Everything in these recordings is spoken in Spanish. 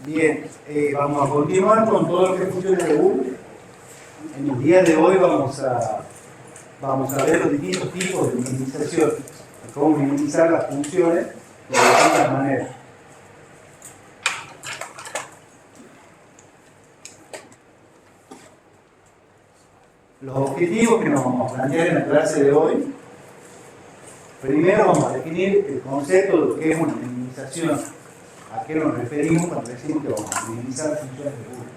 Bien, vamos a continuar con todo lo que es funciones de Boole. En el día de hoy vamos a ver los distintos tipos de minimización, cómo minimizar las funciones de distintas maneras. Los objetivos que nos vamos a plantear en la clase de hoy: primero vamos a definir el concepto de lo que es una minimización. ¿A qué nos referimos cuando decimos que vamos a minimizar las funciones de Boole?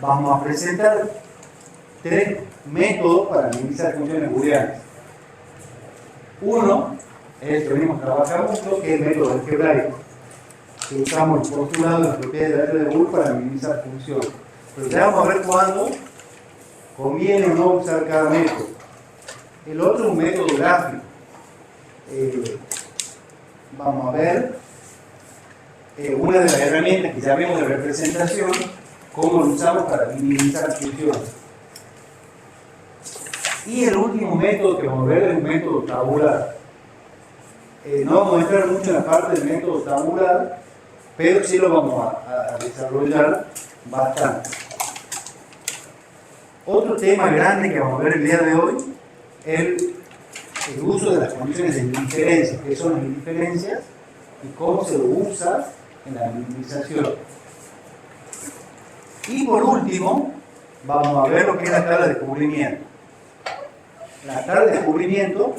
Vamos a presentar tres métodos para minimizar funciones booleanas. Uno es el que venimos trabajando mucho, que es el método algebraico, que usamos el postulado de las propiedades de la regla de Boole para minimizar funciones. Pero ya vamos a ver cuándo conviene o no usar cada método. El otro es un método gráfico. Vamos a ver una de las herramientas que llamemos de representación, cómo lo usamos para minimizar funciones. Y el último método que vamos a ver es un método tabular. No vamos a entrar mucho en la parte del método tabular, pero sí lo vamos a desarrollar bastante. Otro tema grande que vamos a ver el día de hoy es el uso de las condiciones de indiferencia. ¿Qué son las indiferencias? Y cómo se lo usa en la minimización. Y por último, vamos a ver lo que es la tabla de cubrimiento. La tabla de cubrimiento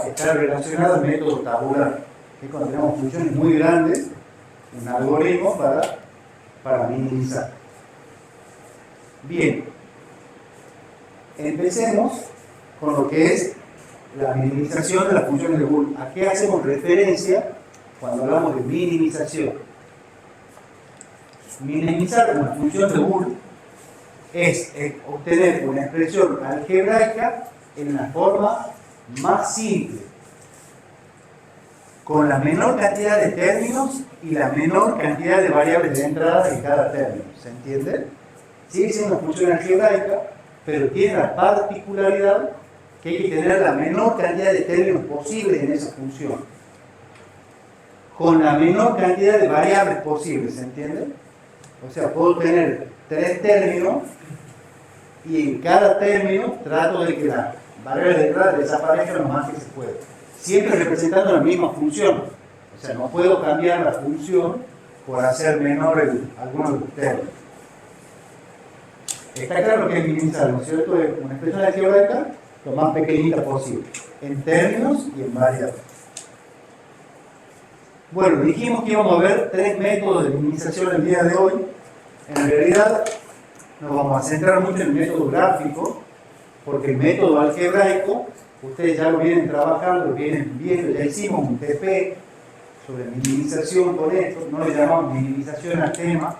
está relacionada al método tabular, que cuando tenemos funciones muy grandes, un algoritmo para minimizar. Bien, empecemos con lo que es la minimización de las funciones de Boole. ¿A qué hacemos referencia cuando hablamos de minimización? Minimizar una función de Boole es obtener una expresión algebraica en la forma más simple, con la menor cantidad de términos y la menor cantidad de variables de entrada de cada término. ¿Se entiende? Sigue siendo una función algebraica, pero tiene la particularidad que hay que tener la menor cantidad de términos posibles en esa función, con la menor cantidad de variables posibles. ¿Se entiende? O sea, puedo tener 3 términos y en cada término trato de que la variable de entrada desaparezca lo más que se pueda, siempre representando la misma función. O sea, no puedo cambiar la función por hacer menor alguno de los términos. Está claro que es minimizar, ¿no es cierto? Es una expresión algebraica lo más pequeñita posible, en términos y en variables. Bueno, dijimos que íbamos a ver 3 métodos de minimización el día de hoy. En realidad nos vamos a centrar mucho en el método gráfico, porque el método algebraico, ustedes ya lo vienen trabajando, lo vienen viendo, ya hicimos un TP sobre minimización con esto, no le llamamos minimización al tema,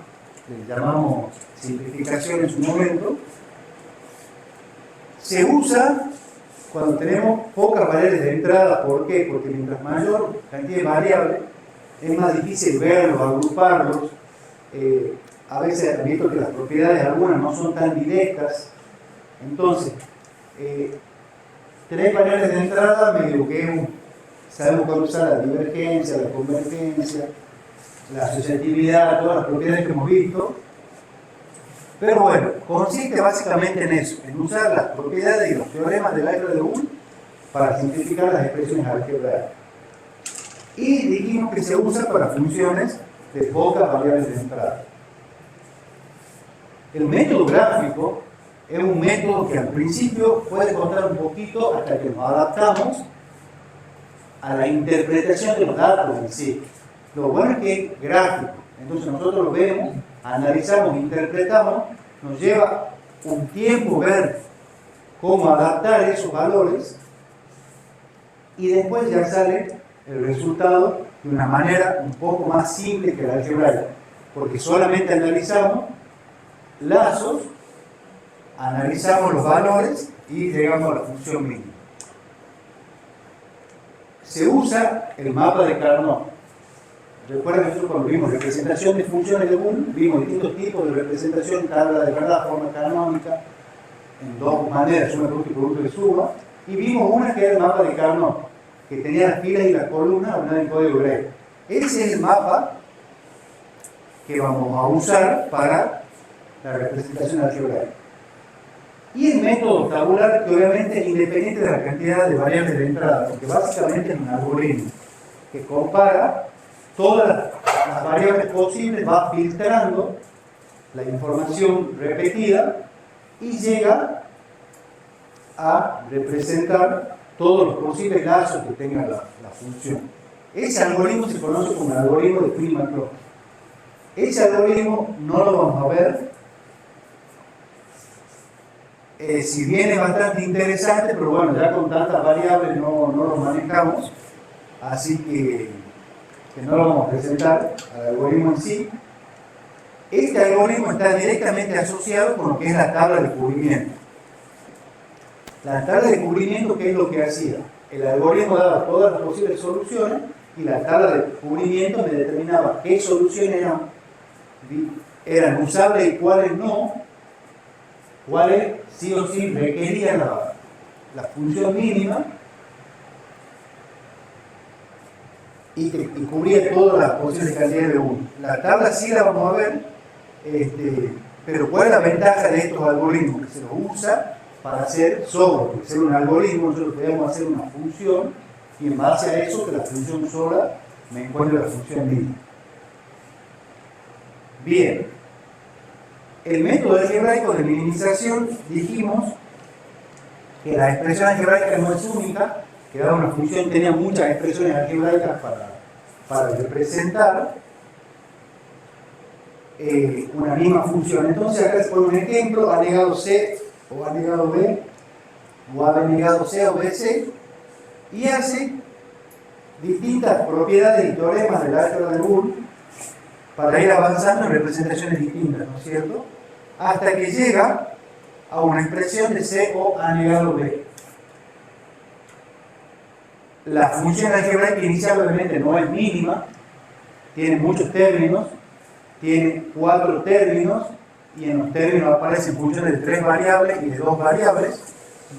le llamamos simplificación en su momento. Se usa cuando tenemos pocas variables de entrada. ¿Por qué? Porque mientras mayor cantidad de variables, es más difícil verlos, agruparlos. A veces han visto que las propiedades algunas no son tan directas. Entonces, 3 variables de entrada, medio que sabemos cuándo usar la divergencia, la convergencia, la asociatividad, todas las propiedades que hemos visto. Pero bueno, consiste básicamente en eso, en usar las propiedades y los teoremas de la regla de Boole para simplificar las expresiones algebraicas. Y dijimos que se usa para funciones de pocas variables de entrada. El método gráfico es un método que al principio puede costar un poquito hasta que nos adaptamos a la interpretación de los datos en sí. Lo bueno es que es gráfico, entonces nosotros lo vemos, analizamos, interpretamos, nos lleva un tiempo ver cómo adaptar esos valores y después ya sale el resultado de una manera un poco más simple que la algebraica, porque solamente analizamos lazos, analizamos los valores y llegamos a la función mínima. Se usa el mapa de Carnot. Recuerden que nosotros cuando vimos representación de funciones de Boole, vimos distintos tipos de representación, tabla de verdad, forma canónica, en 2 maneras, suma de producto y producto de suma, y vimos una que era el mapa de Carnot, que tenía las filas y las columnas ordenadas en código hebreo. Ese es el mapa que vamos a usar para la representación algebraica. Y el método tabular, que obviamente es independiente de la cantidad de variables de entrada, porque básicamente es un algoritmo que compara todas las variables posibles, va filtrando la información repetida y llega a representar todos los posibles lazos que tenga la función. Ese algoritmo se conoce como el algoritmo de Freeman-Kloster. Ese algoritmo no lo vamos a ver, si bien es bastante interesante, pero bueno, ya con tantas variables no lo manejamos, así que no lo vamos a presentar al algoritmo en sí. Este algoritmo está directamente asociado con lo que es la tabla de cubrimiento. La tabla de cubrimiento, ¿qué es lo que hacía? El algoritmo daba todas las posibles soluciones y la tabla de cubrimiento me determinaba qué soluciones eran usables y cuáles no, cuáles sí o sí requerían la función mínima y cubría todas las posibles cantidades de 1. La tabla sí la vamos a ver, pero ¿cuál es la ventaja de estos algoritmos? Que se los usa para hacer software. Porque ser un algoritmo, nosotros podemos hacer una función y en base a eso, que la función sola me encuentre la función mínima. Bien, el método algebraico de minimización, dijimos que la expresión algebraica no es única, que dada una función tenía muchas expresiones algebraicas para representar una misma función. Entonces acá se pone un ejemplo: A negado C o A negado B, o AB negado C o BC, y hace distintas propiedades y teoremas del álgebra de Boole para ir avanzando en representaciones distintas, ¿no es cierto? Hasta que llega a una expresión de C o A negado B. La función algebraica inicial obviamente no es mínima, tiene muchos términos, tiene 4 términos, y en los términos aparecen funciones de 3 variables y de 2 variables.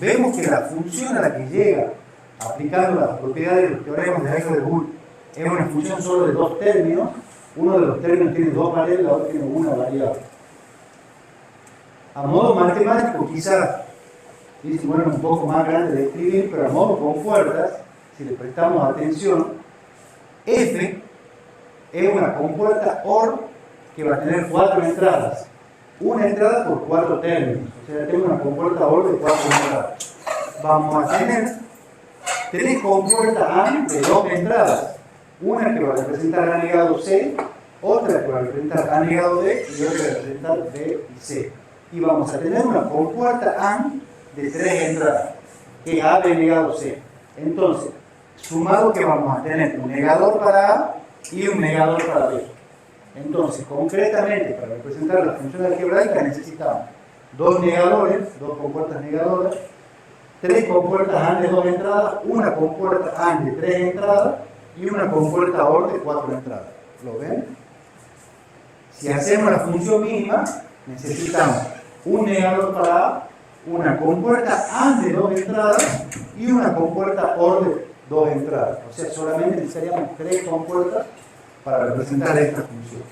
Vemos que la función a la que llega, aplicando las propiedades de los teoremas de álgebra de Boole, es una función solo de 2 términos. Uno de los términos tiene 2 variables, la otra tiene una variable. A modo matemático, quizás, dice, bueno, un poco más grande de escribir, pero a modo con puertas, si le prestamos atención, F es una compuerta OR que va a tener 4 entradas. Una entrada por 4 términos. O sea, tengo una compuerta OR de 4 entradas. Vamos a tener 3 compuertas AND de 2 entradas. Una que va a representar A negado C, otra que va a representar A negado D y otra que va a representar B y C. Y vamos a tener una compuerta AND de 3 entradas, que es AB negado C. Entonces, sumado que vamos a tener un negador para A y un negador para B. Entonces, concretamente, para representar la función algebraica necesitamos 2 negadores, 2 compuertas negadoras, 3 compuertas AND de 2 entradas, una compuerta AND de 3 entradas y una compuerta OR de 4 entradas. ¿Lo ven? Si hacemos la función mínima, necesitamos un negador para A, una compuerta AND de 2 entradas y una compuerta OR de 2 entradas. O sea, solamente necesitaríamos 3 compuertas para representar esta función.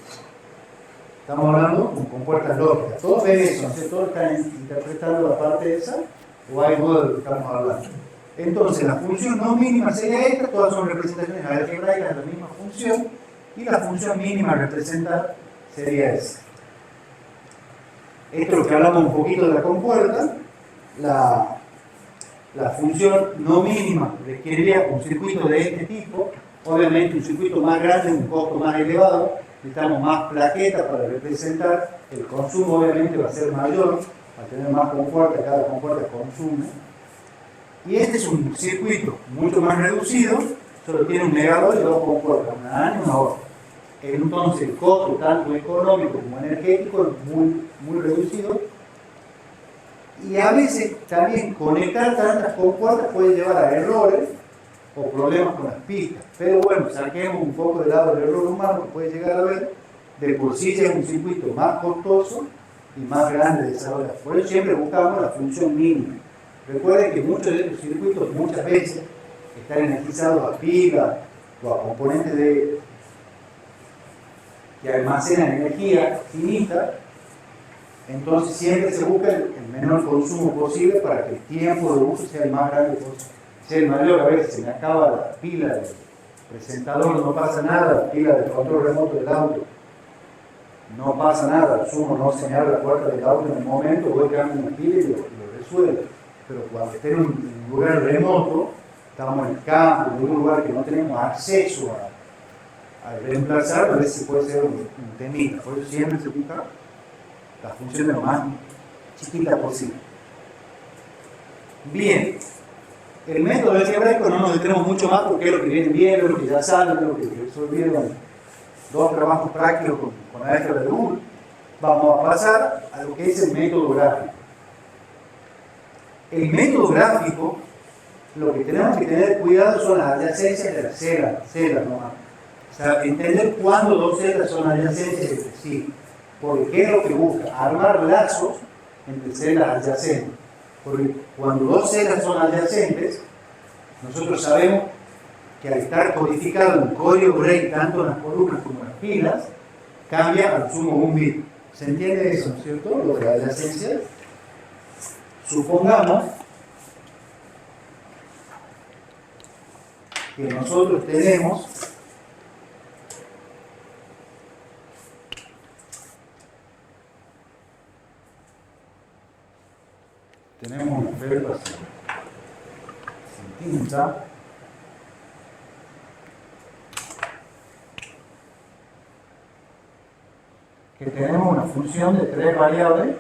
Estamos hablando con compuertas lógicas. Todos ven eso, ¿no? Todos están interpretando la parte esa, o hay duda de lo que estamos hablando. Entonces, la función no mínima sería esta, todas son representaciones algebraicas de la misma función, y la función mínima a representar sería esa. Esto es lo que hablamos un poquito de la compuerta. La función no mínima requeriría un circuito de este tipo, obviamente un circuito más grande, un costo más elevado, necesitamos más plaquetas para representar, el consumo obviamente va a ser mayor, al tener más compuertas, cada compuerta consume. Y este es un circuito mucho más reducido, solo tiene un negador y 2 compuertas, una AND y una OR. Entonces el costo tanto económico como energético es muy reducido. Y a veces también conectar tantas compuertas puede llevar a errores o problemas con las pistas. Pero bueno, saquemos un poco de lado el error humano que puede llegar a haber. De por sí ya es un circuito más costoso y más grande de desarrollar. Por eso siempre buscamos la función mínima. Recuerden que muchos de estos circuitos muchas veces están energizados a pilas o a componentes que almacenan energía finita, entonces siempre se busca el menor consumo posible para que el tiempo de uso sea el más grande posible, sea el mayor. A veces se me acaba la pila del presentador, no pasa nada, la pila del control remoto del auto, no pasa nada, sumo, no se me abre la puerta del auto en el momento, voy cambiando una pila y lo resuelvo. Pero cuando esté en un lugar remoto, estamos en el campo, en un lugar que no tenemos acceso a reemplazar, a veces puede ser un temita. Por eso siempre se busca la función lo más chiquita posible. Bien, el método algebraico no nos detenemos mucho más porque es lo que viene bien, es lo que ya saben, es lo que resolvieron dos trabajos prácticos con la álgebra de Google. Vamos a pasar a lo que es el método gráfico. El método gráfico, lo que tenemos que tener cuidado son las adyacencias de las celdas nomás. O sea, entender cuándo dos celdas son adyacentes entre sí. Porque ¿qué es lo que busca? Armar lazos entre celdas adyacentes. Porque cuando dos celdas son adyacentes, nosotros sabemos que al estar codificado en código Gray, tanto en las columnas como en las filas, cambia al sumo un bit. ¿Se entiende eso, no es cierto? Lo de la adyacencia. Supongamos que nosotros tenemos una felpa sin tinta, que tenemos una función de 3 variables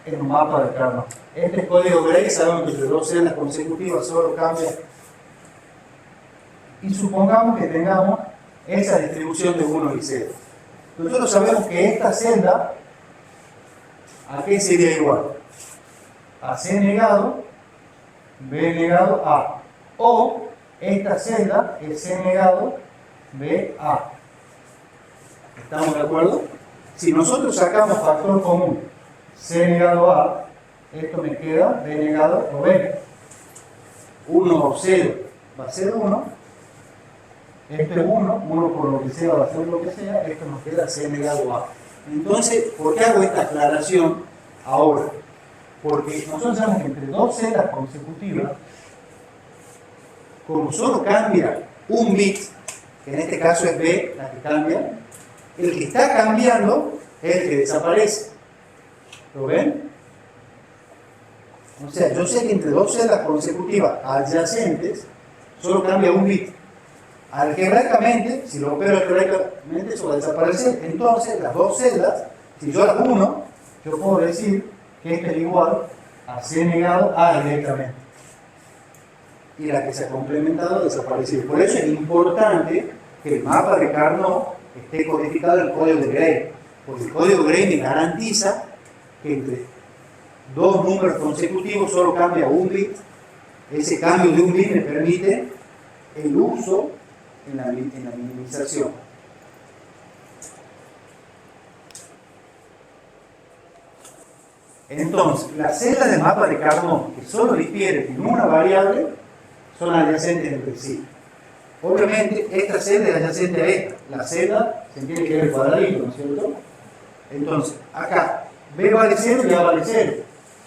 en un mapa de Carnot. Este código Gray sabemos que entre dos celdas consecutivas solo cambia. Y supongamos que tengamos esa distribución de 1 y 0. Nosotros sabemos que esta celda, ¿a qué sería igual? A C negado, B negado, A. O esta celda es C negado, B, A. ¿Estamos de acuerdo? Si nosotros sacamos factor común C negado A, esto me queda B negado o B. 1 o 0 va a ser 1. Esto es 1, 1 por lo que sea va a ser lo que sea, esto nos queda C negado A. Entonces, ¿por qué hago esta aclaración ahora? Porque nosotros sabemos que entre dos celdas consecutivas, como solo cambia un bit, que en este caso es B, la que cambia, el que está cambiando es el que desaparece. ¿Lo ven? O sea, yo sé que entre dos celdas consecutivas adyacentes solo cambia un bit. Algebraicamente, si lo opero algebraicamente, eso va a desaparecer. Entonces, las dos celdas, si yo las uno, yo puedo decir que esta es igual a C negado A directamente. Y la que se ha complementado desaparece. Por eso es importante que el mapa de Carnot esté codificado en el código de Gray. Porque el código Gray me garantiza que entre dos números consecutivos solo cambia un bit. Ese cambio de un bit me permite el uso en la minimización. Entonces, las celdas del mapa de Carnot que solo difieren en una variable son adyacentes entre sí. Obviamente, esta celda es adyacente a esta. La celda se entiende que es el cuadradito, ¿no es cierto? Entonces, acá B vale 0 y A vale 0.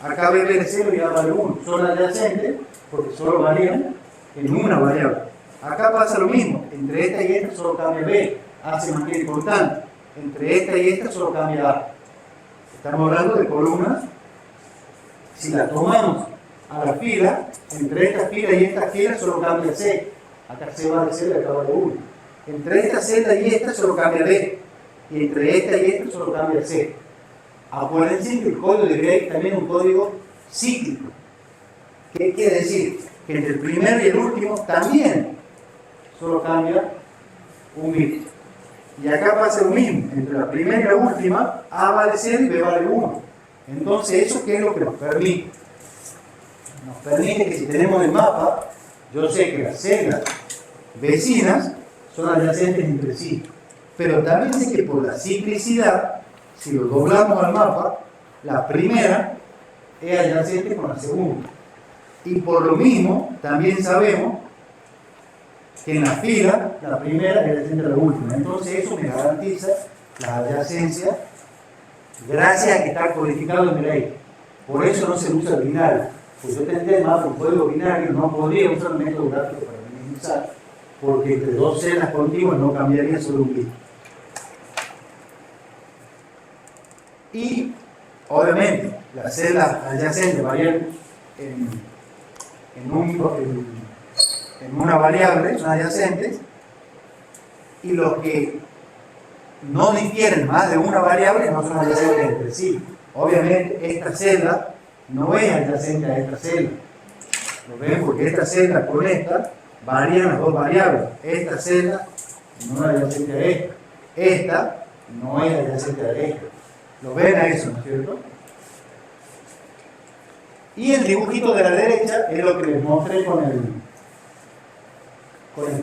Acá B vale 0 y A vale 1. Son adyacentes porque solo varían en una variable. Acá pasa lo mismo. Entre esta y esta solo cambia B. A se mantiene constante. Entre esta y esta solo cambia A. Estamos hablando de columnas. Si la tomamos a la fila, entre esta fila y esta fila solo cambia C. Acá C vale 0 y acá vale 1. Entre esta celda y esta solo cambia B. Y entre esta y esta solo cambia C. Acuérdense que el código de Gray también es un código cíclico. ¿Qué quiere decir? Que entre el primero y el último también solo cambia un bit. Y acá pasa lo mismo. Entre la primera y la última, A vale 0 y B vale 1. Entonces, ¿eso qué es lo que nos permite? Nos permite que si tenemos el mapa, yo sé que las celdas vecinas son adyacentes entre sí. Pero también sé que por la ciclicidad, si lo doblamos al mapa, la primera es adyacente con la segunda. Y por lo mismo, también sabemos que en la fila, la primera es adyacente a la última. Entonces eso me garantiza la adyacencia gracias a que está codificado en mi ley. Por eso no se usa el binario. Pues yo tendría el mapa en código binario, no podría usar un método gráfico para minimizar, porque entre dos celdas contiguas no cambiaría solo un bit. Y obviamente las celdas adyacentes varían en una variable, son adyacentes, y los que no difieren más de una variable no son adyacentes entre sí. Obviamente esta celda no es adyacente a esta celda. ¿Lo ven? Porque esta celda con esta varían las dos variables. Esta celda no es adyacente a esta. Esta no es adyacente a esta. ¿Lo ven a eso, no es cierto? Y el dibujito de la derecha es lo que les mostré con el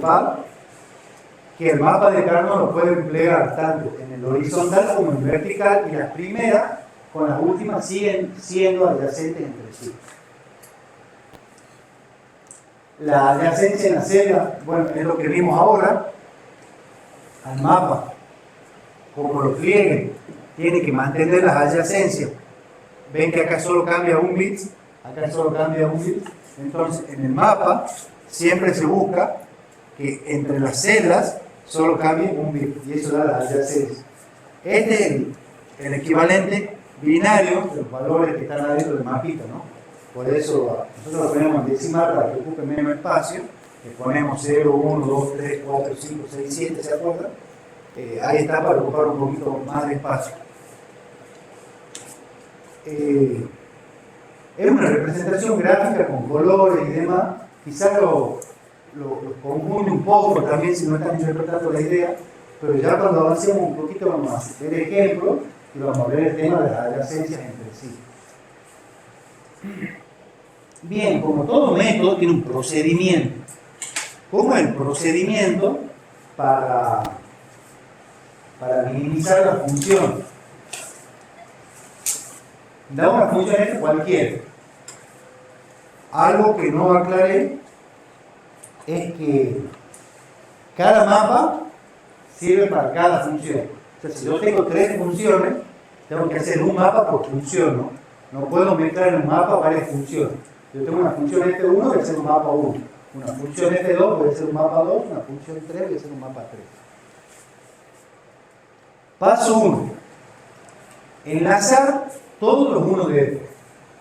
PAL, que el mapa de Carnot lo pueden plegar tanto en el horizontal como en el vertical, y las primeras con las últimas siguen siendo adyacentes entre sí. La adyacencia en la celda, bueno, es lo que vimos ahora. Al mapa, como lo plieguen, tiene que mantener las adyacencias. Ven que acá solo cambia un bit, acá solo cambia un bit. Entonces, en el mapa siempre se busca que entre las celdas solo cambie un bit, y eso da las adyacencias. Este es el equivalente binario de los valores que están adentro del mapita, ¿no? Por eso nosotros lo ponemos en decimal para que ocupe menos espacio. Le ponemos 0, 1, 2, 3, 4, 5, 6, 7, ¿se acuerdan? Ahí está, para ocupar un poquito más de espacio. Es una representación gráfica con colores y demás. Quizás lo confunde un poco también si no están interpretando la idea, pero ya cuando avancemos un poquito vamos a ver ejemplos y vamos a ver el tema de las adyacencias entre sí. Bien, como todo método tiene un procedimiento. ¿Cómo es el procedimiento para minimizar la función? Da una función cualquiera. Algo que no aclaré es que cada mapa sirve para cada función. O sea, si yo tengo 3 funciones, tengo que hacer un mapa por función, ¿no? No puedo mezclar en un mapa varias funciones. Yo tengo una función F1, voy a hacer un mapa 1. Una función F2, voy a hacer un mapa 2. Una función 3, voy a hacer un mapa 3. Paso 1. Enlazar todos los unos de F.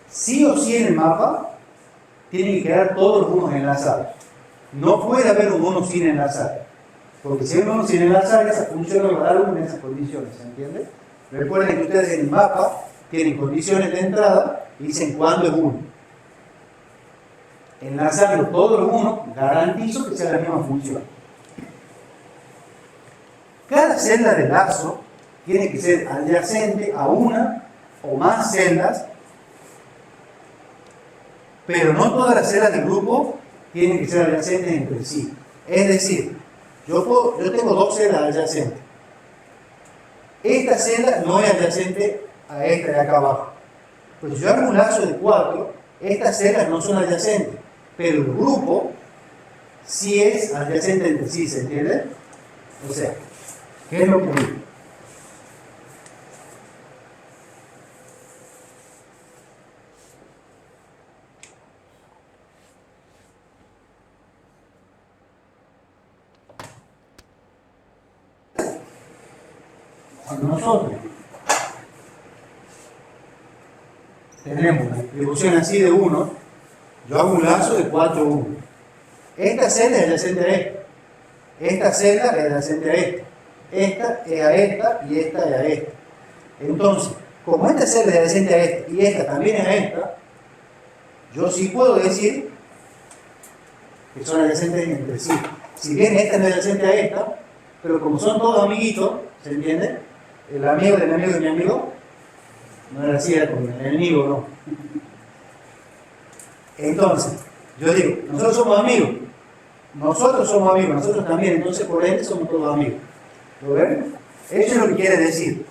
Sí o sí en el mapa tienen que quedar todos los unos enlazados. No puede haber un uno sin enlazar. Porque si hay un uno sin enlazar, esa función no va a dar uno en esas condiciones, ¿se entiende? Recuerden que ustedes en el mapa tienen condiciones de entrada y dicen cuándo es 1. Enlazarlo todos los unos, garantizo que sea la misma función. Cada celda de lazo tiene que ser adyacente a una o más celdas, pero no todas las celdas del grupo tienen que ser adyacentes entre sí. Es decir, yo tengo 2 celdas adyacentes. Esta celda no es adyacente a esta de acá abajo. Pues si yo hago un lazo de 4, estas celdas no son adyacentes, pero el grupo sí es adyacente entre sí, ¿se entiende? O sea, ¿qué es lo que digo? Nosotros tenemos una distribución así de 1, yo hago un lazo de 4, 1. Esta celda es adyacente a esta, esta celda es adyacente a esta, esta es a esta y esta es a esta. Entonces, como esta celda es adyacente a esta y esta también es a esta, yo sí puedo decir que son adyacentes entre sí. Si bien esta no es adyacente a esta, pero como son todos amiguitos, ¿se entiende? El amigo del amigo de mi amigo no era así, era como el enemigo, ¿no? Entonces, yo digo, nosotros somos amigos, nosotros también, entonces por ende somos todos amigos. ¿Lo ven? Eso es lo que quiere decir.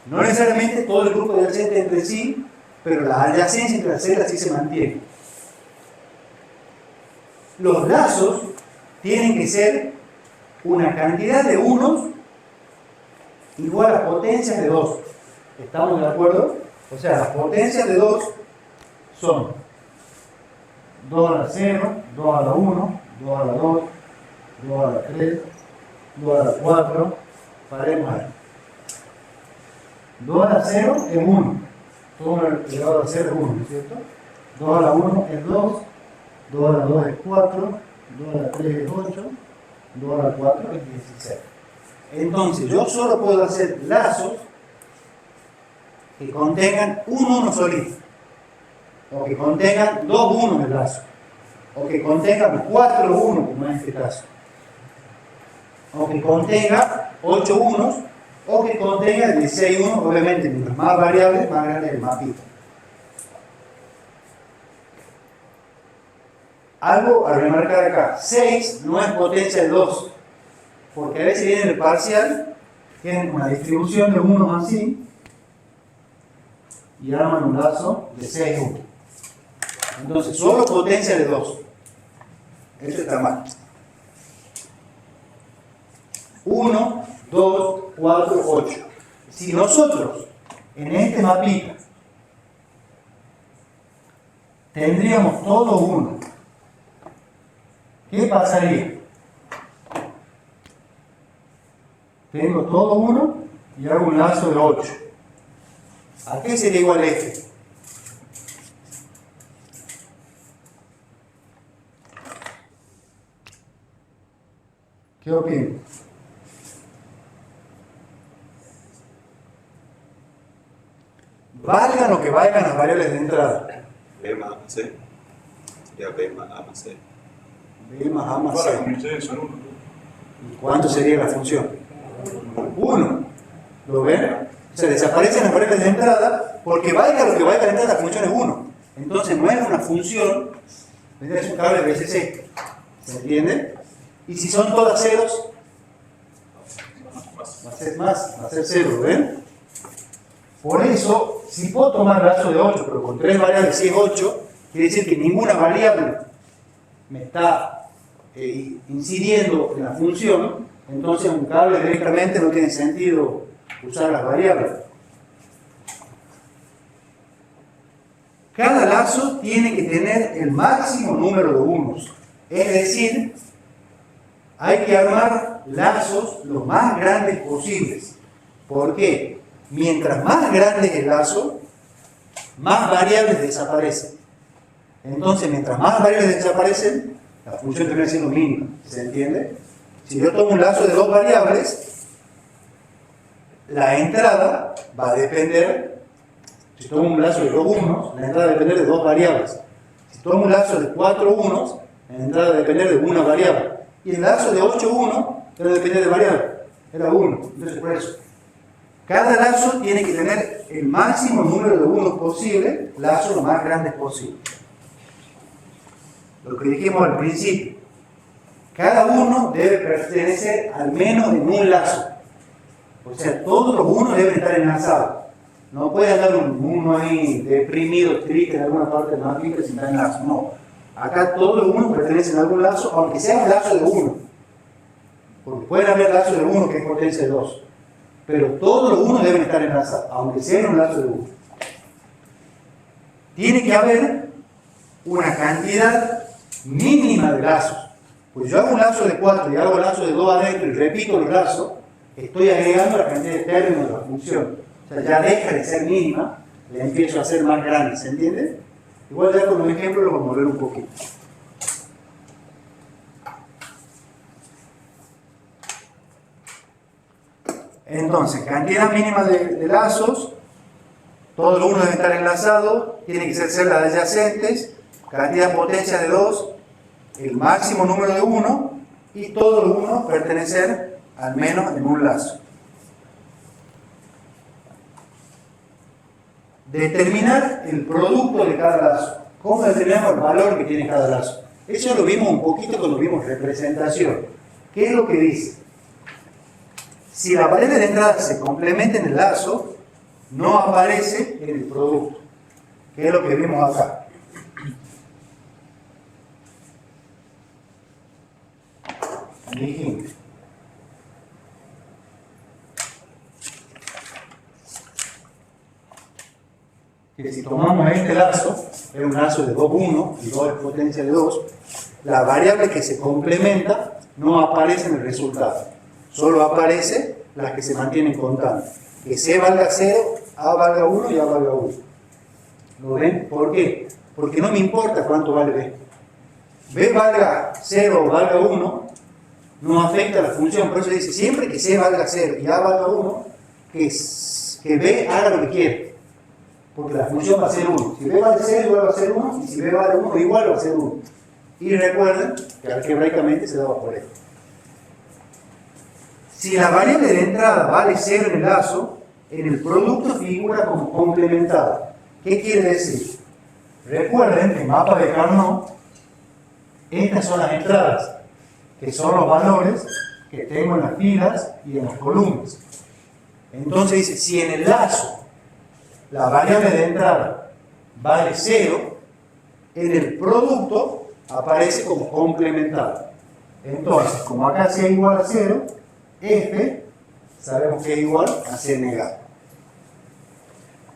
No necesariamente todo el grupo es adyacente entre sí, pero la adyacencia entre las celdas sí se mantiene. Los lazos tienen que ser una cantidad de unos igual a potencias de 2. ¿Estamos de acuerdo? O sea, las potencias de 2 son 2 a la 0, 2 a la 1, 2 a la 2, 2 a la 3, 2 a la 4, paremos ahí. 2 a la 0 es 1, todo elevado a la 0 es 1, ¿no es cierto? 2 a la 1 es 2, 2 a la 2 es 4, 2 a la 3 es 8, 2 a la 4 es 16. Entonces, yo solo puedo hacer lazos que contengan un 1 solito, o que contengan 2 1 en el lazo, o que contengan 4 1 como en este caso, o que contenga 8 unos, o que contenga 16 unos. Obviamente, mientras más variables, más grande el mapita. Algo a remarcar acá: 6 no es potencia de 2, porque a veces viene en el parcial, tienen una distribución de unos así, y arman un lazo de 6 1. Entonces, solo potencia de 2. Esto está mal. 1, 2, 4, 8. Si nosotros en este mapita tendríamos todo 1, ¿qué pasaría? Tengo todo 1 y hago un lazo de 8. ¿A qué sería igual este? ¿Qué opinan? Valgan lo que valgan las variables de entrada. B más A más C. Ya B más A más C. B más A más C. Son 1. ¿Y cuánto sería la función? 1. ¿Lo ven? O sea, desaparecen las variables de entrada porque valga lo que valga la entrada, la función es 1. Entonces no es una función, es un cable BCC. ¿Se entiende? Y si son todas ceros, va a ser 0, ¿ven? Por eso, si puedo tomar lazo de 8, pero con 3 variables, si es 8, quiere decir que ninguna variable me está incidiendo en la función. Entonces un cable directamente no tiene sentido usar las variables. Cada lazo tiene que tener el máximo número de unos. Es decir, hay que armar lazos lo más grandes posibles. ¿Por qué? Mientras más grande es el lazo, más variables desaparecen. Entonces, mientras más variables desaparecen, la función termina siendo mínima. ¿Se entiende? Si yo tomo un lazo de 2 variables, la entrada va a depender. Si tomo un lazo de 2 unos, la entrada va a depender de 2 variables. Si tomo un lazo de 4 unos, la entrada va a depender de una variable. Y el lazo de 8 unos, va a depender de variable. Era 1. Entonces, por eso, cada lazo tiene que tener el máximo número de unos posible, lazos lo más grandes posible. Lo que dijimos al principio, cada uno debe pertenecer al menos en un lazo. O sea, todos los unos deben estar enlazados. No puede andar uno ahí deprimido, triste en alguna parte del mapita sin estar enlazado. No. Acá todos los unos pertenecen a algún lazo, aunque sea un lazo de 1. Porque pueden haber lazos de 1 que es potencia de 2. Pero todos los unos deben estar enlazados, aunque sea en un lazo de 1. Tiene que haber una cantidad mínima de lazos. Pues yo hago un lazo de 4 y hago un lazo de 2 adentro y repito los lazos, estoy agregando la cantidad de términos de la función. O sea, ya deja de ser mínima, la empiezo a hacer más grande, ¿se entiende? Igual ya con un ejemplo lo vamos a ver un poquito. Entonces, cantidad mínima de lazos, todos los unos deben estar enlazados, tienen que ser celdas adyacentes, cantidad potencia de 2, el máximo número de 1 y todos los unos pertenecer al menos en un lazo. Determinar el producto de cada lazo. ¿Cómo determinamos el valor que tiene cada lazo? Eso lo vimos un poquito cuando vimos representación. ¿Qué es lo que dice? Si la variable de entrada se complementa en el lazo, no aparece en el producto. ¿Qué es lo que vimos acá? dijimos. Que si tomamos este lazo, es un lazo de 2, 1 y 2 es potencia de 2, la variable que se complementa no aparece en el resultado, solo aparece las que se mantienen constantes. Que C valga 0, A valga 1 y A valga 1. ¿Lo ven? ¿Por qué? Porque no me importa cuánto vale B. B valga 0 o valga 1, no afecta a la función. Por eso dice, siempre que C valga 0 y A valga 1, que B haga lo que quiere. Porque la función va a ser 1. Si B vale 0, igual va a ser 1. Y si B vale 1, igual va a ser 1. Y recuerden que algebraicamente se daba por esto. Si la variable de entrada vale 0 en el lazo, en el producto figura como complementada. ¿Qué quiere decir? Recuerden que en mapa de Carnot, estas son las entradas, que son los valores que tengo en las filas y en las columnas. Entonces dice, si en el lazo la variable de entrada vale 0, en el producto aparece como complementada. Entonces, como acá C es igual a 0, F sabemos que es igual a C negado.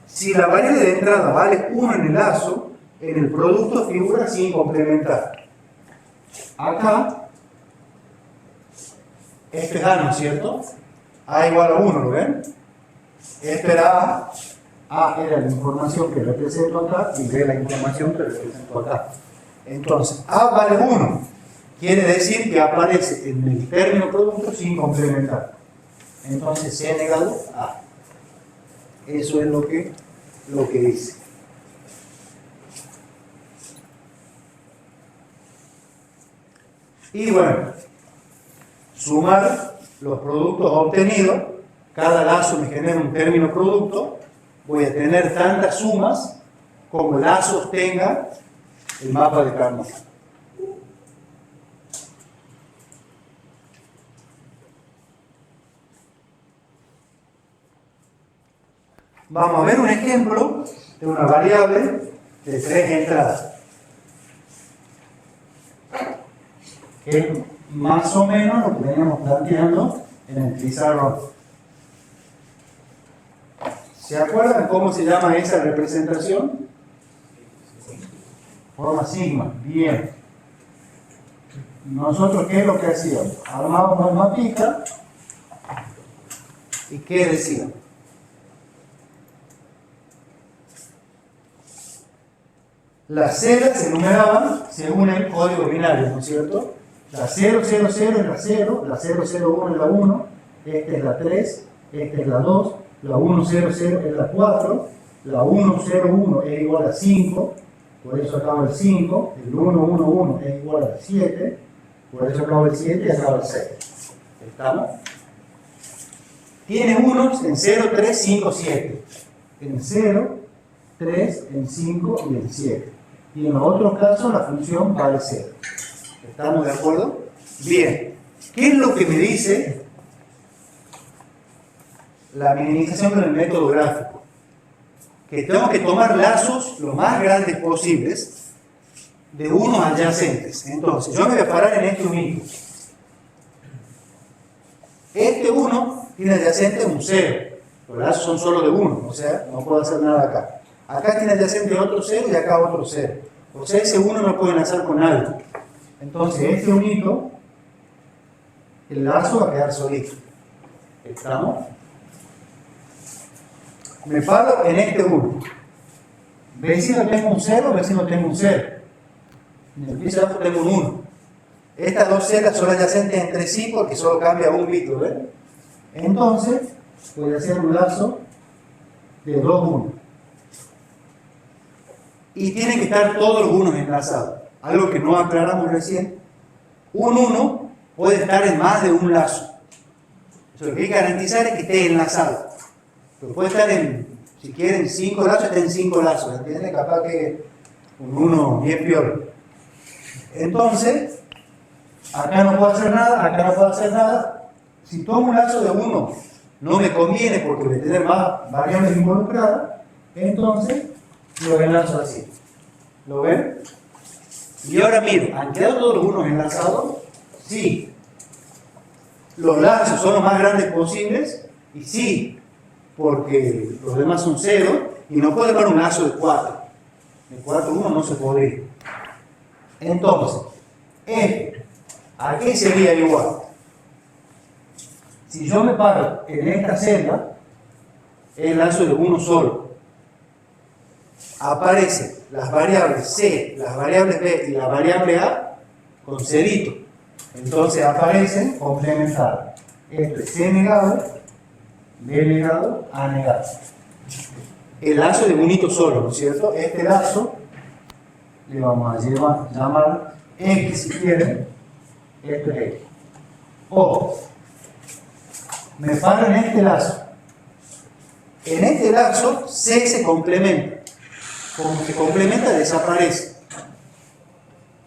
Si la variable de entrada vale 1 en el lazo, en el producto figura sin complementar. Acá, este es A, ¿no es cierto? A igual a 1, ¿lo ven? Este era A. A era la información que represento acá y B la información que represento acá. Entonces, A vale 1. Quiere decir que aparece en el término producto sin complementar. Entonces, C negado A. Eso es lo que dice. Y bueno, sumar los productos obtenidos. Cada lazo me genera un término producto. Voy a tener tantas sumas como lazos tenga el mapa de Carnot. Vamos a ver un ejemplo de una variable de 3 entradas, que es más o menos lo que veníamos planteando en el pizarrón. ¿Se acuerdan cómo se llama esa representación? Forma sigma. Bien. Nosotros, ¿qué es lo que hacíamos? Armábamos el mapita y ¿qué decíamos? Las ceras se numeraban según el código binario, ¿no es cierto? La 000 es la 0, la 001 es la 1, esta es la 3, esta es la 2, la 100 es la 4, la 101 es igual a 5, por eso acaba el 5, el 111 es igual a 7, por eso acaba el 7 y acaba el 6. ¿Estamos? Tiene unos en 0, 3, 5, 7. En 0, 3, en 5 y en 7. Y en los otros casos la función vale 0. ¿Estamos de acuerdo? Bien. ¿Qué es lo que me dice la minimización con el método gráfico? Que tengo que tomar lazos lo más grandes posibles de unos adyacentes. Entonces, yo me voy a parar en este unito. Este 1 tiene adyacente un 0. Los lazos son solo de 1, o sea, no puedo hacer nada acá. Acá tiene adyacente otro 0 y acá otro 0. O sea, ese 1 no puede enlazar con algo. Entonces, este unito, el lazo va a quedar solito. ¿Estamos? Me paro en este 1. ¿Ves si no tengo un 0 o ves si no tengo un 0? En el piso de abajo tengo un 1. Estas dos ceras son adyacentes entre sí porque solo cambia un bit, ¿ves? Entonces, voy a hacer un lazo de 2 1. Y tienen que estar todos los unos enlazados. Algo que no aclaramos recién. Un 1 puede estar en más de un lazo. Lo que hay que garantizar es que esté enlazado. Pero puede estar en, si quieren, 5 lazos, está en 5 lazos. ¿Entienden? Capaz que un 1 bien peor. Entonces, acá no puedo hacer nada, acá no puedo hacer nada. Si tomo un lazo de 1, no me conviene porque voy a tener más variables involucradas. Entonces, lo enlazo así. ¿Lo ven? Y ahora miro, ¿han quedado todos los unos enlazados? Sí. los lazos son los más grandes posibles, y sí, porque los demás son 0, y no puede dar un lazo de 4. De 4 1 no se podría. Entonces, F, ¿a qué sería igual? Si yo me paro en esta celda, el lazo de 1 solo. Aparecen las variables C, las variables B y la variable A con cerito. Entonces aparecen complementadas. Esto es C negado, B negado, A negado. El lazo de un hito solo, ¿no es cierto? Este lazo le vamos a llamar X si quieren. Esto es X. O me paro en este lazo. En este lazo C se complementa. Como se complementa, desaparece.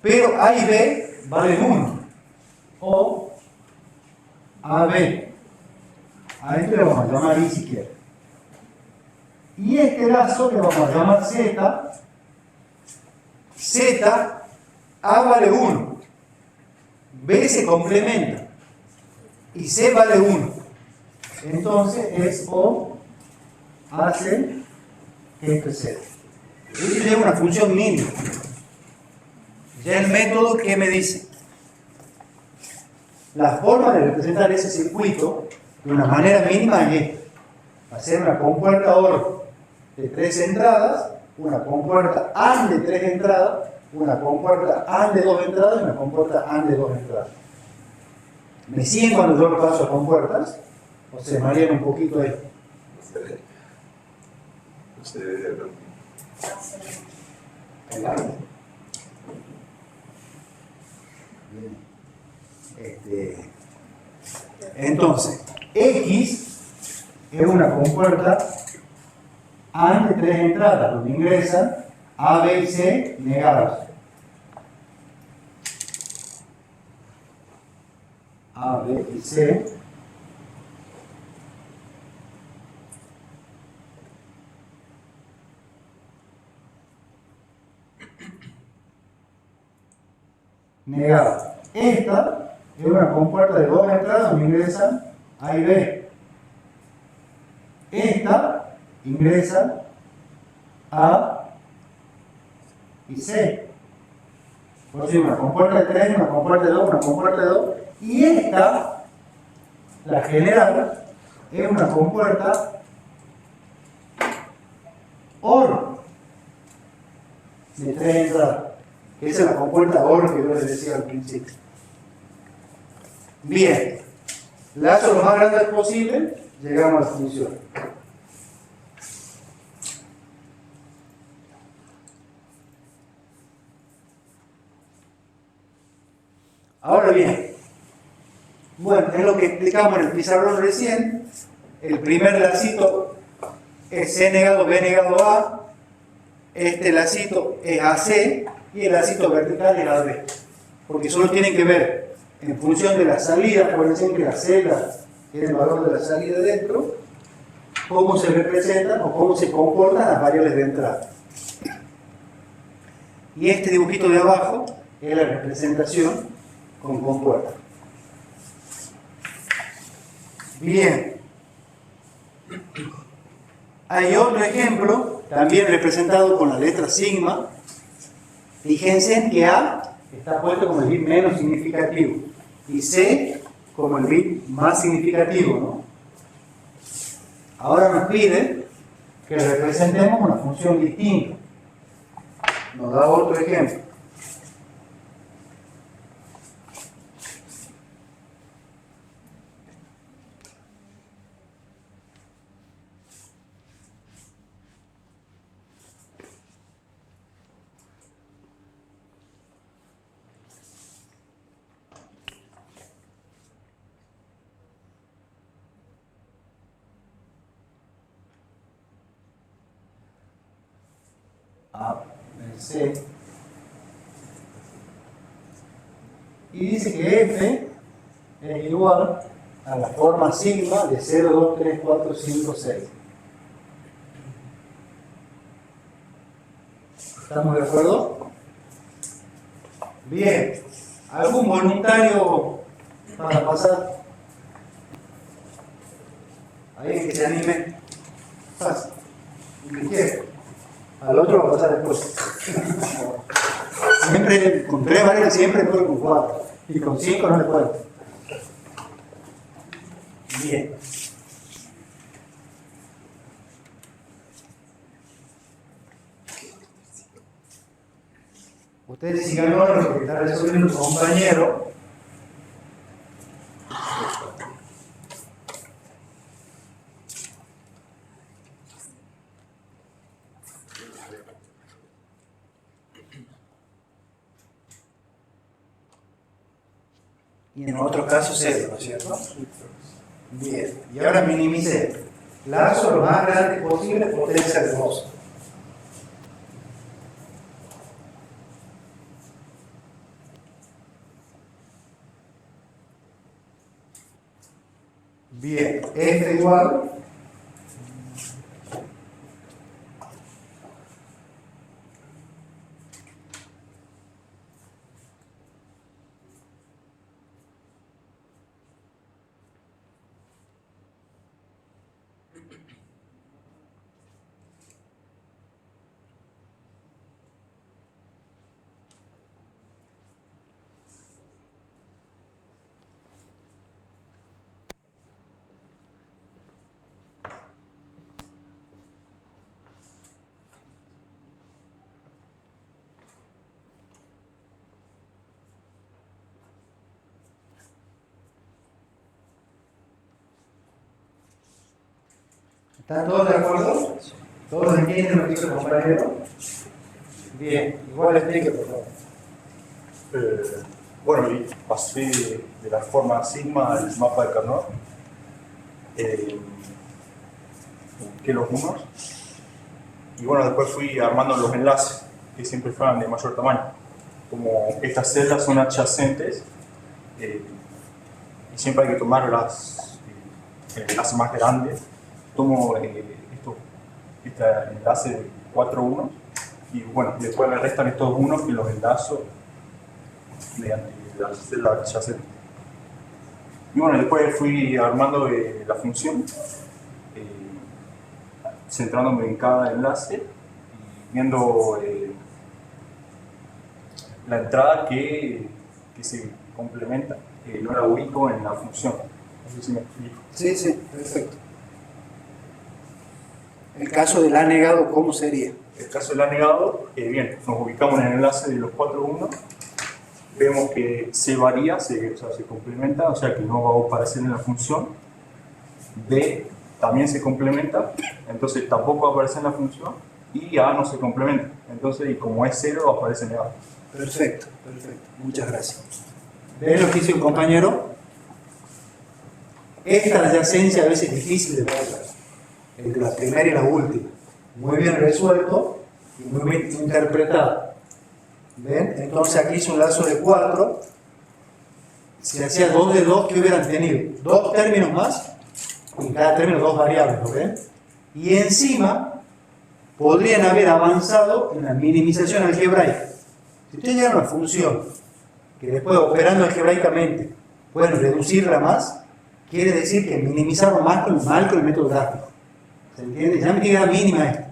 Pero A y B valen 1. O AB. A este le vamos a llamar I si quieren. Y este lazo le vamos a llamar Z. Z, A vale 1. B se complementa. Y C vale 1. Entonces es O hace esto es Z. Esto es una función mínima. Ya el método, ¿qué me dice? La forma de representar ese circuito de una manera mínima es esta. Hacer una compuerta OR de 3 entradas, una compuerta AND de 3 entradas, una compuerta AND de 2 entradas y una compuerta AND de 2 entradas. ¿Me siguen cuando yo lo paso a compuertas? ¿O se marean un poquito ahí? Entonces, X es una compuerta AND de 3 entradas, donde ingresan A, B y C negados. A, B y C negados. Esta es una compuerta de 2 entradas donde ingresan A y B. Esta ingresa A y C. Por eso una compuerta de 3, una compuerta de 2, una compuerta de 2. Y esta, la general, es una compuerta OR de 3 entradas. Esa es la compuerta OR que yo les decía al principio. Bien, lazo lo más grande posible, llegamos a la función. Ahora bien, bueno, es lo que explicamos en el pizarrón recién. El primer lacito es C negado, B negado A. Este lacito es AC y el lacito vertical es AB. Porque solo tienen que ver en función de la salida, acuérdense que la celda tiene el valor de la salida dentro, cómo se representan o cómo se comportan las variables de entrada. Y este dibujito de abajo es la representación con compuerta. Bien. Hay otro ejemplo, también representado con la letra sigma. Fíjense en que A está puesto como el bit menos significativo y C como el bit más significativo, ¿no? Ahora nos pide que representemos una función distinta. Nos da otro ejemplo. A, B, C. Y dice que F es igual a la forma sigma de 0, 2, 3, 4, 5, 6. ¿Estamos de acuerdo? Bien. ¿Algún voluntario para pasar Alguien que se anime. Fácil. El que quiera. Al otro va a pasar después. Siempre, con 3 variables siempre puedo con 4. Y con 5 no le puedo. Bien. Ustedes sigan ahora lo que está resolviendo su compañero. Y en otro caso 0, ¿no es cierto? Bien. Y ahora minimicé. Lazo lo más grande posible, potencia de 2. Bien, F igual ¿Están todos de acuerdo? ¿Todos entienden lo que hizo el compañero? Bien, igual explique, por favor. Bueno, y pasé de la forma sigma al mapa de Carnot. Busqué los unos. Y bueno, después fui armando los enlaces, que siempre fueran de mayor tamaño. Como estas celdas son adyacentes, y siempre hay que tomar el enlace más grande. Tomo este enlace de 4 unos y bueno, después me restan estos unos que los enlazo mediante la celda adyacente. Y bueno, después fui armando la función, centrándome en cada enlace y viendo la entrada que se complementa, no la ubico en la función. No sé si me explico. Sí, sí, perfecto. El caso del A negado, ¿cómo sería? El caso del A negado, bien, nos ubicamos en el enlace de los 4 unos, vemos que C varía, o sea, se complementa, o sea que no va a aparecer en la función. B también se complementa, entonces tampoco va a aparecer en la función. Y A no se complementa, entonces, y como es 0, aparece negado. Perfecto, perfecto. Muchas gracias. ¿Ven lo que hizo el compañero? Esta adyacencia a veces es difícil de verla, entre la primera y la última. Muy bien resuelto y muy bien interpretado. ¿Ven? Entonces aquí hizo un lazo de 4. Si hacía 2 de 2, ¿qué hubieran tenido? 2 términos más, y en cada término 2 variables, ¿lo ven? Y encima podrían haber avanzado en la minimización algebraica. Si ustedes llegan a una función que después, operando algebraicamente, pueden reducirla más, quiere decir que minimizaron mal con el método gráfico. ¿Se entiende? Ya me queda mínima esto.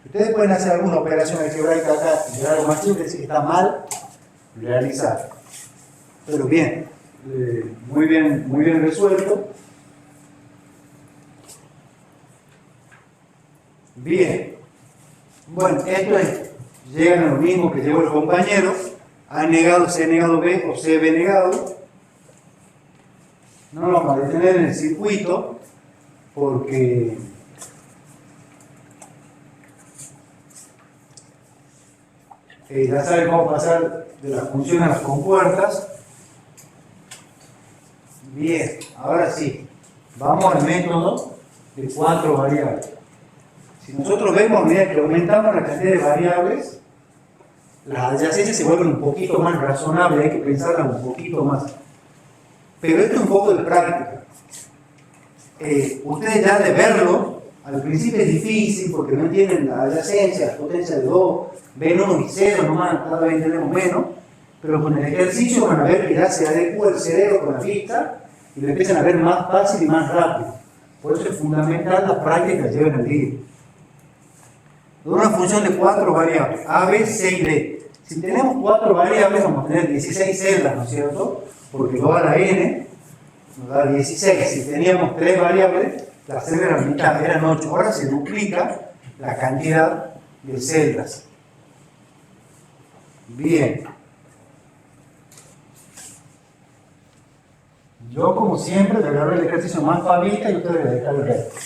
Si ustedes pueden hacer alguna operación algebraica acá y llegar a algo más simple, decir que está mal realizado. Pero bien, muy bien resuelto. Bien. Bueno, esto es, llegan a lo mismo que llegó el compañero. A negado, C negado B o CB negado. No nos vamos a detener en el circuito porque ya saben cómo pasar de las funciones a las compuertas. Bien, ahora sí, vamos al método de 4 variables. Si nosotros vemos, a medida que aumentamos la cantidad de variables, las adyacencias se vuelven un poquito más razonables, hay que pensarlas un poquito más. Pero esto es un poco de práctica. Ustedes ya de verlo, al principio es difícil porque no entienden la adyacencia, la potencia de 2, ven 1 y 0, nomás cada vez entendemos menos, pero con el ejercicio van a ver que ya se adecua el cerebro con la vista y lo empiezan a ver más fácil y más rápido. Por eso es fundamental la práctica que lleven al día. De una función de 4 variables, A, B, C y D. Si tenemos 4 variables, vamos a tener 16 celdas, ¿no es cierto? Porque 2 a la n nos da 16. Si teníamos 3 variables, las celdas eran mitad, eran 8. Ahora se duplica la cantidad de celdas. Bien. Yo, como siempre, le agarré el ejercicio más pavita y ustedes le dejan el resto.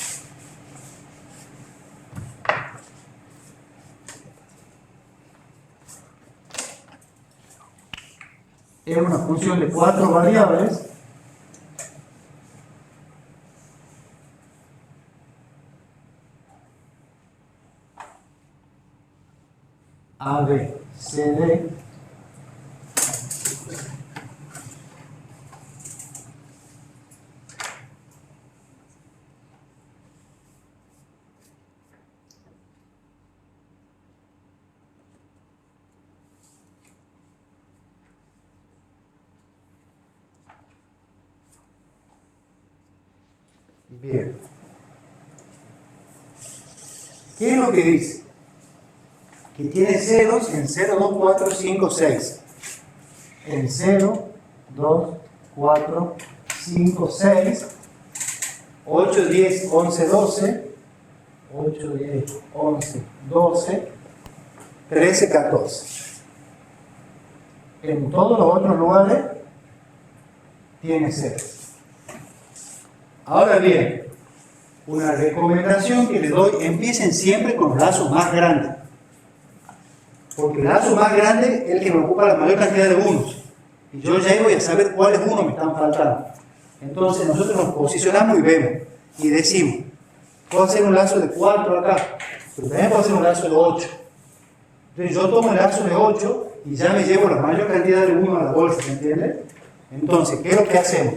Es una función de 4 variables. A, B, C, D. Bien. ¿Qué es lo que dice? Que tiene ceros en 0, 2, 4, 5, 6. En 0, 2, 4, 5, 6, 8, 10, 11, 12, 8, 10, 11, 12, 13, 14. En todos los otros lugares tiene ceros. Ahora bien, una recomendación que les doy, empiecen siempre con los lazos más grandes. Porque el lazo más grande es el que me ocupa la mayor cantidad de unos. Y yo ya voy a saber cuáles unos me están faltando. Entonces nosotros nos posicionamos y vemos. Y decimos, puedo hacer un lazo de 4 acá, pero también puedo hacer un lazo de 8. Entonces yo tomo el lazo de 8 y ya me llevo la mayor cantidad de unos a la bolsa, ¿me entiendes? Entonces, ¿qué es lo que hacemos?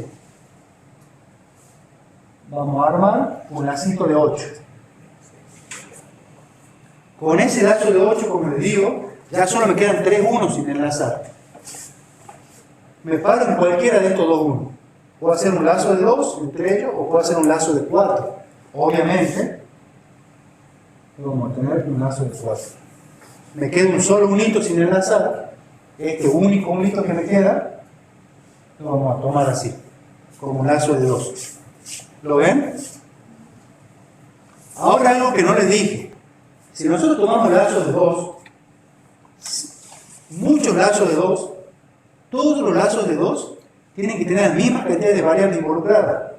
Vamos a armar un lacito de 8. Con ese lazo de 8, como les digo, ya solo me quedan 3 unos sin enlazar. Me paro en cualquiera de estos 2 unos. Puedo hacer un lazo de 2 entre ellos o puedo hacer un lazo de 4. Obviamente, vamos a tener un lazo de 4. Me queda un solo unito sin enlazar. Este único unito que me queda, lo vamos a tomar así, como un lazo de 2. ¿Lo ven? Ahora algo que no les dije. Si nosotros tomamos lazos de 2, muchos lazos de 2, todos los lazos de 2 tienen que tener la misma cantidad de variables involucradas.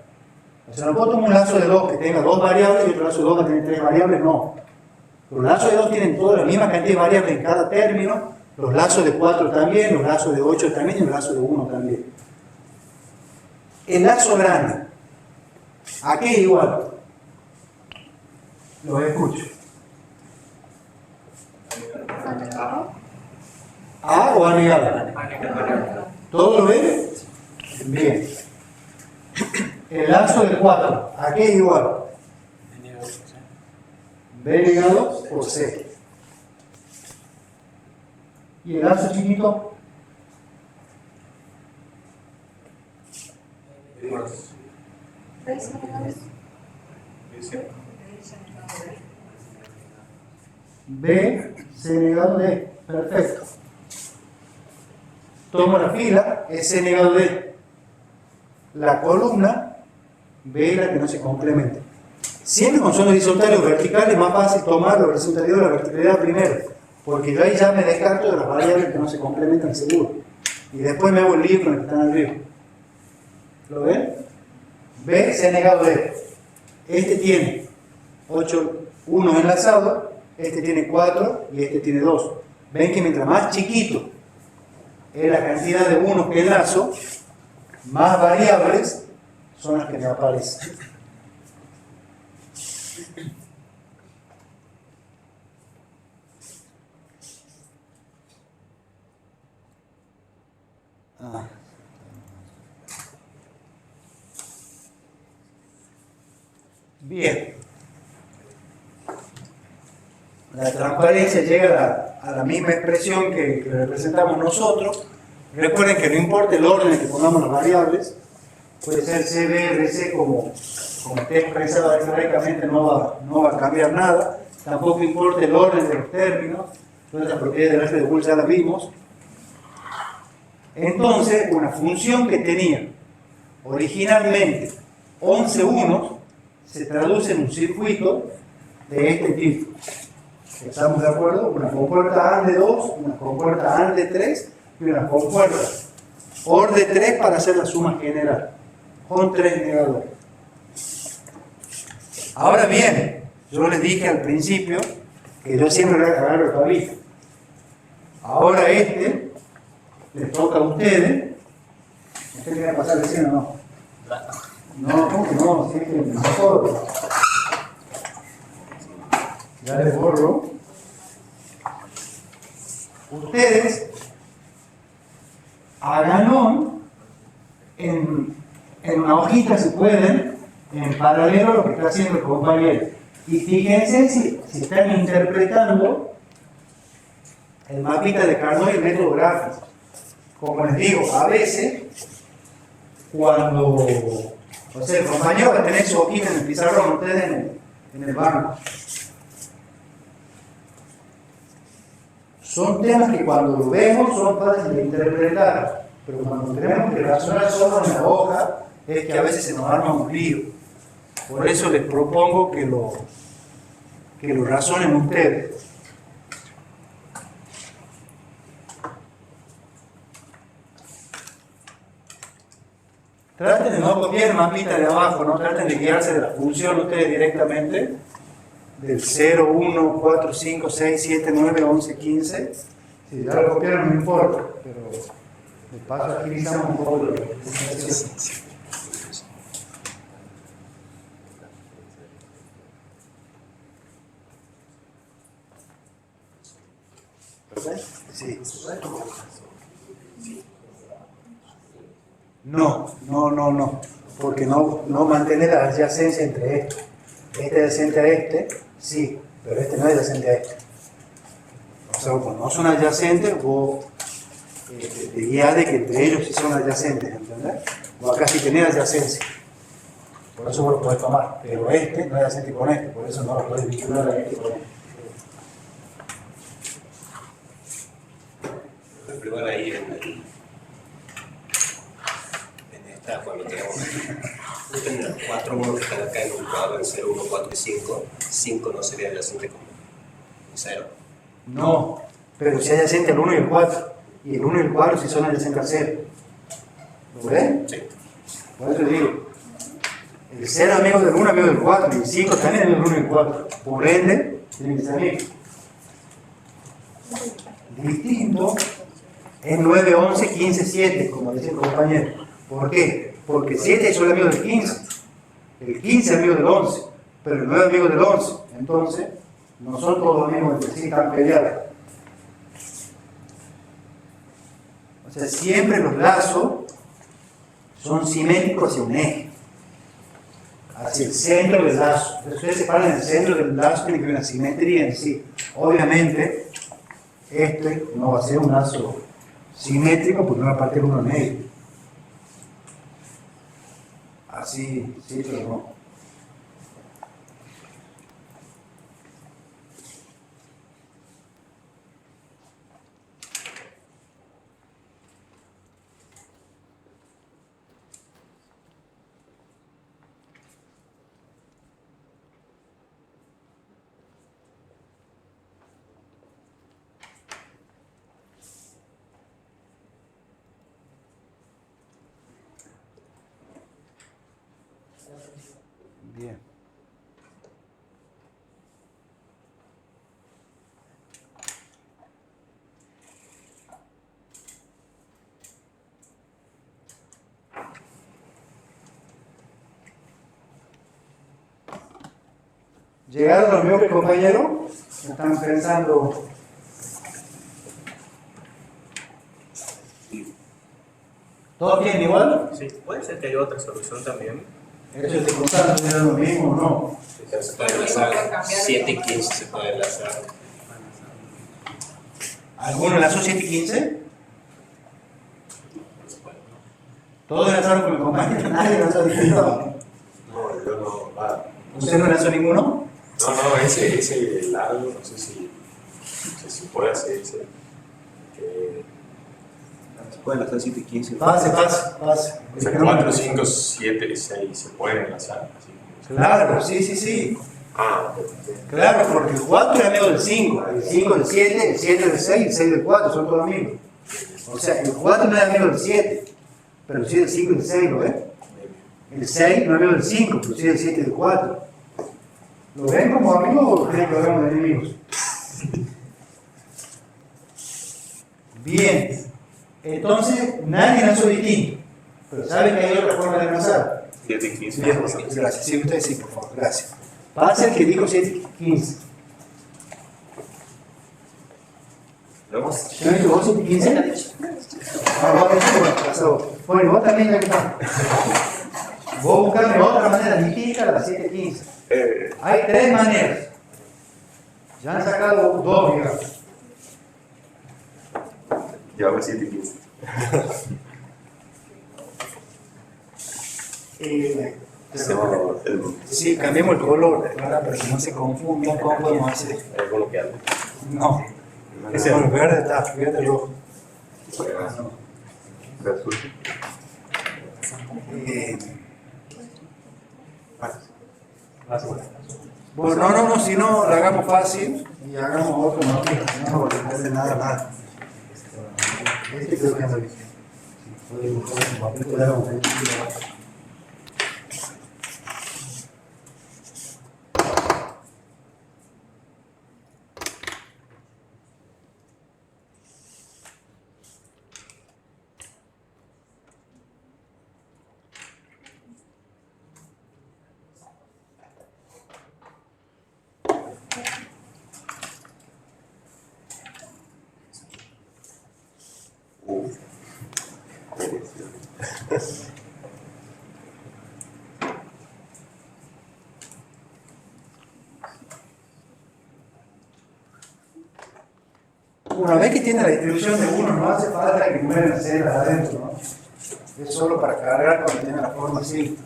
O sea, no puedo tomar un lazo de 2 que tenga 2 variables y otro lazo de 2 que tenga 3 variables, no. Los lazos de 2 tienen toda la misma cantidad de variables en cada término, los lazos de 4 también, los lazos de 8 también y los lazos de 1 también. El lazo grande, ¿a qué es igual? Los escucho. ¿A o anegado? ¿Todos lo ven? Bien. El lazo de 4, ¿a qué es igual? B negado por C. ¿Y el lazo chiquito? B, C negado D. Perfecto. Tomo la fila, es C negado D. La columna, B es la que no se complementa. Siempre con son horizontales o verticales es más fácil tomar la horizontalidad o la verticalidad primero, porque yo ahí ya me descarto de las variables que no se complementan seguro. Y después me hago el lío con el que están arriba. ¿Lo ven? B, C negado D. Este tiene 8 unos enlazados, este tiene 4 y este tiene 2. Ven que mientras más chiquito es la cantidad de unos que enlazo, más variables son las que me aparecen. Bien. La transparencia llega a la misma expresión que representamos nosotros. Recuerden que no importa el orden en que pongamos las variables, puede ser C, B, R, C como como esté expresado correctamente no va a cambiar nada, tampoco importa el orden de los términos, todas las propiedades del f de Boole ya las vimos. Entonces, una función que tenía originalmente 11 unos se traduce en un circuito de este tipo. ¿Estamos de acuerdo? Una compuerta AND de 2, una compuerta AND de 3 y una compuerta OR de 3 para hacer la suma general, con 3 negadores. Ahora bien, yo les dije al principio que yo siempre agarro el pabilo. Ahora les toca a ustedes. ¿Ustedes quieren pasar de 100 o no? No, ¿cómo que no? Si es que mejor. Ya les borro. Ustedes háganlo en una hojita si pueden, en paralelo a lo que está haciendo el compañero. Y fíjense si están interpretando el mapita de Carnot y el método gráfico. Como les digo, a veces, cuando el compañero va a tener su hojita en el pizarrón, ustedes en el banco. Son temas que cuando lo vemos son fáciles de interpretar, pero cuando tenemos que razonar solo en la hoja, es que a veces se nos arma un lío. Por eso les propongo que lo razonen ustedes. Traten de no copiar el mapita de abajo, no traten de guiarse de la función ustedes directamente, del 0, 1, 4, 5, 6, 7, 9, 11, 15. Si ya lo copiaron no importa, pero de paso agilizamos un poco la presentación. Sí. No, porque no mantiene la adyacencia entre esto. Este es adyacente a este, sí, pero este no es adyacente a este. O sea, cuando no son adyacentes, vos te guías de que entre ellos sí son adyacentes, ¿entendés? O acá sí tenés adyacencia. Por eso vos lo podés tomar, pero este no es adyacente con este, por eso no lo podés vincular a este con este. Igual ahí en esta, cuando tenemos los 4 monos que están acá en un cuadro en 0, 1, 4 y 5, 5 no sería adyacente con 0. No, pero si adyacente al 1 y el 4, y el 1 y el 4 si son adyacentes al 0. ¿Lo ven? Sí. Por eso digo, el 0 amigo del 1, amigo del 4, y el 5 también es del 1 y el 4. Por ende, tienen que ser amigos. Distinto es 9, 11, 15, 7, como decía el compañero. ¿Por qué? Porque 7 es solo amigo del 15, el 15 es amigo del 11, pero el 9 es amigo del 11. Entonces, no son todos amigos entre sí, están peleados. O sea, siempre los lazos son simétricos hacia un eje, hacia el centro del lazo. Entonces, ustedes se paran en el centro del lazo, tiene que haber una simetría en sí. Obviamente, este no va a ser un lazo simétrico porque no va a partir uno en medio. Así, sí, pero no. Bien. ¿Llegaron los míos, compañeros? ¿Están pensando? ¿Todos tienen igual? Sí, puede ser que haya otra solución también. ¿Eso es de contar si era lo mismo o no? Se puede enlazar 7 y 15, se puede enlazar. ¿Alguno enlazó 7 y 15? ¿Todos enlazaron con el compañero? Nadie enlazó distinto. yo no. ¿Usted no lanzó ninguno? No, ese largo, no sé si se puede hacer ese. Se pueden lanzar 7 y 15. Pase. O sea, 4, 5, 7, 6 se pueden lanzar. Así. Claro, sí. Ah, Claro, porque el 4 es amigo del 5, el 5 del 7, el 7 del 6, el 6 del 4, son todos amigos. O sea, el 4 no es amigo del 7, pero sí del 5 y del 6, ¿lo ves? El 6 no es amigo del 5, pero sí del 7 y del 4. ¿Lo ven como amigos o creen que lo vemos de enemigos? Bien, entonces nadie lanzó distinto, pero ¿saben que hay otra forma de lanzar? 7 y 15. Bien, gracias. Sí, ustedes sí, por favor, gracias. Pasa el que dijo 7 y 15. ¿Qué dijo vos 7 y 15? Bueno, vos también ya que está. Vos buscame otra manera distinta a las 7 y 15. Hay 3 maneras. Ya han sacado 2, digamos. Ya va 7 y 15. Sí, cambiemos el color, ¿verdad? Para que no se confundan, ¿cómo podemos hacer? ¿Alguno que algo? No. Ese es el verde, está, fíjate el rojo. Bueno, no, si no, lo hagamos fácil y hagamos otro, no de nada. Este creo que anda bien. Podemos poner un papel, cuidado, Una vez que tiene la distribución de 1, no hace falta que mueran las celdas adentro, ¿no? Es solo para cargar cuando tiene la forma así.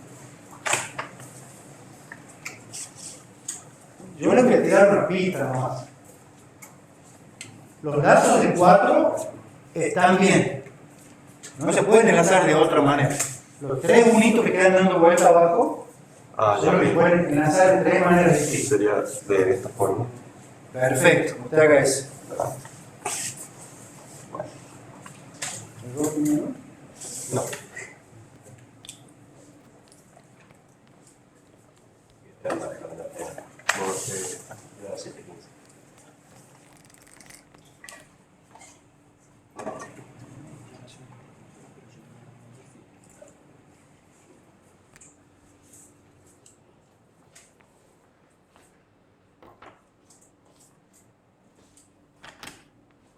Yo le voy a tirar una pista nomás. Los datos de 4 están bien. No se pueden enlazar de otra manera. Los 3 unitos que quedan dando vuelta abajo, solo se pueden enlazar de 3 maneras distintas. Sería de esta forma. Perfecto, usted haga eso. No. Ya 7 y 15.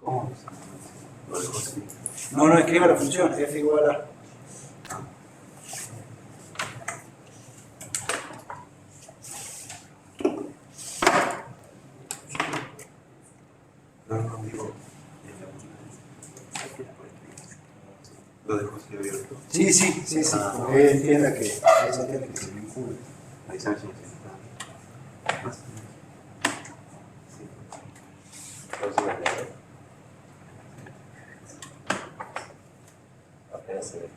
¿Cómo? No, escriba la función, f igual a... No, digo. Lo dejo así abierto. Sí, porque él entienda que se vincula. Ahí se ve. Apenas se ve.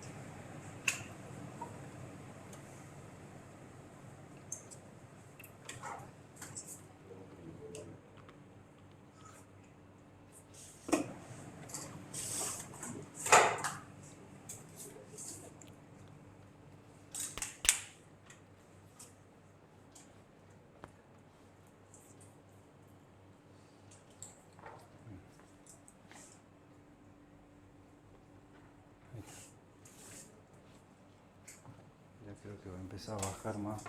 Ya creo que va a empezar a bajar más.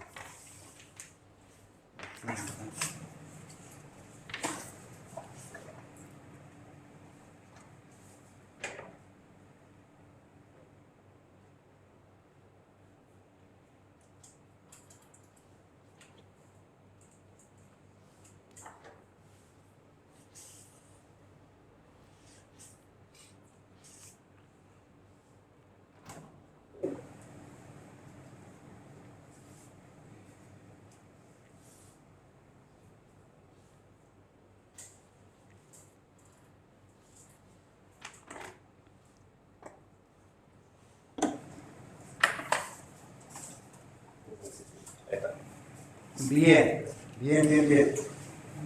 Bien, bien, bien, bien.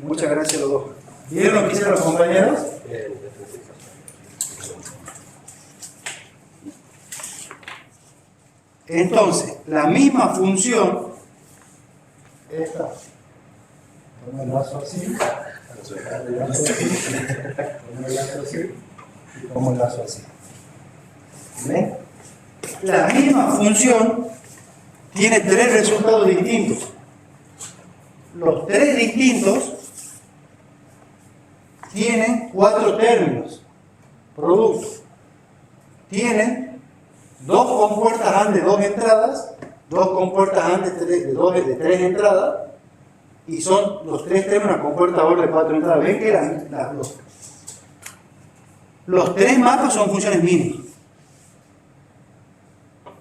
Muchas gracias a los dos. ¿Vieron lo que hicieron los compañeros? Entonces, la misma función, esta, pongo el lazo así, pongo el lazo así, y pongo el lazo así. ¿Ven? La misma función tiene tres resultados distintos. Los tres distintos tienen cuatro términos, productos. Tienen dos compuertas AND de dos entradas, dos compuertas AND de tres entradas, y son los tres términos una compuerta OR de cuatro entradas. ¿Ven que eran las dos? Los tres mapas son funciones mínimas,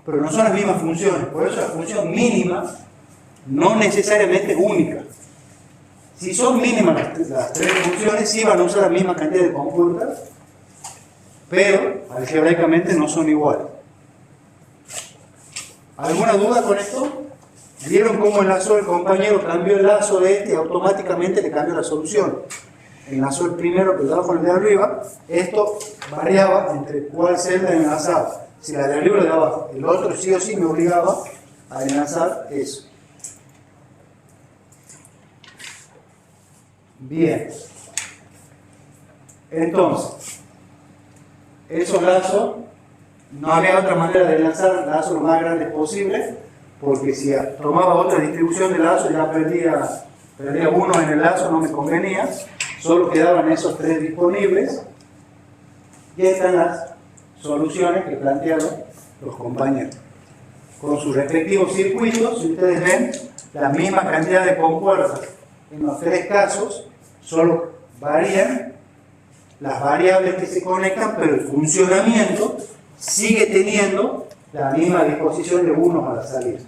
pero no son las mismas funciones. Por eso la función mínima no necesariamente es única. Si son mínimas las tres funciones, sí van a usar la misma cantidad de compuertas, pero algebraicamente no son iguales. ¿Alguna duda con esto? ¿Vieron cómo enlazó el compañero? Cambió el lazo de este y automáticamente le cambió la solución. Enlazó el primero que estaba con el de arriba. Esto variaba entre cuál celda enlazaba. Si la de arriba le daba el otro, sí o sí me obligaba a enlazar eso. Bien. Entonces, esos lazos, no había otra manera de enlazar lazos lo más grandes posible, porque si tomaba otra distribución de lazos ya perdía uno en el lazo, no me convenía. Solo quedaban esos tres disponibles. Y están las soluciones que plantearon los compañeros. Con sus respectivos circuitos, si ustedes ven, la misma cantidad de compuertas en los tres casos, solo varían las variables que se conectan, pero el funcionamiento sigue teniendo la misma disposición de unos a la salida.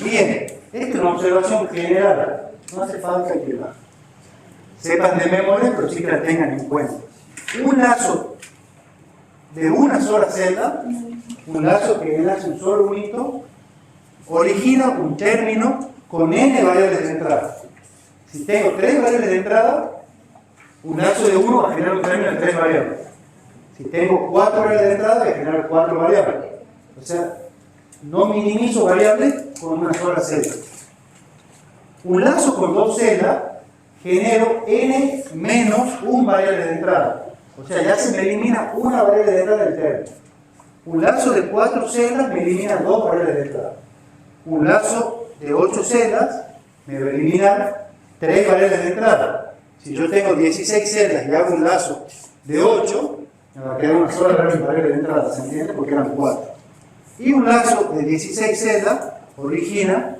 Bien, esta es una observación general, no hace falta que la sepan de memoria, pero sí que la tengan en cuenta. Un lazo de una sola celda, un lazo que enlace un solo unito, origina un término con n variables de entrada. Si tengo tres variables de entrada, un lazo de 1 va a generar un término de 3 variables. Si tengo 4 variables de entrada, voy a generar 4 variables. O sea, no minimizo variables con una sola celda. Un lazo con dos celdas, genero n menos un variable de entrada. O sea, ya se me elimina una variable de entrada del término. Un lazo de 4 celdas me elimina 2 variables de entrada. Un lazo de 8 celdas me va a eliminar 3 variables de entrada. Si yo tengo 16 celdas y hago un lazo de 8, me va a quedar una sola variable de entrada, ¿se entiende? Porque eran 4. Y un lazo de 16 celdas origina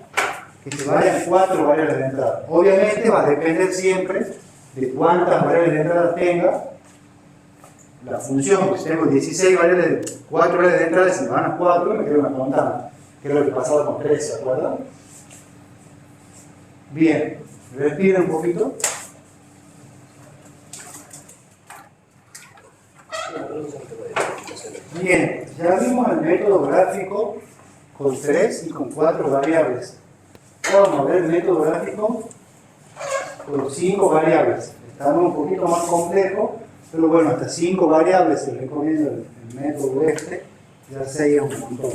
que se vayan 4 variables de entrada. Obviamente va a depender siempre de cuántas variables de entrada tenga la función, porque si tengo 16 variables, 4 variables de entrada, si me van a 4, me queda una constante, que es lo que pasaba con 3, ¿se acuerdan? Bien, respiren un poquito. Bien, ya vimos el método gráfico con 3 y con 4 variables. Ahora vamos a ver el método gráfico con 5 variables. Está un poquito más complejo, pero bueno, hasta 5 variables se recomienda el método este, ya 6 es un montón.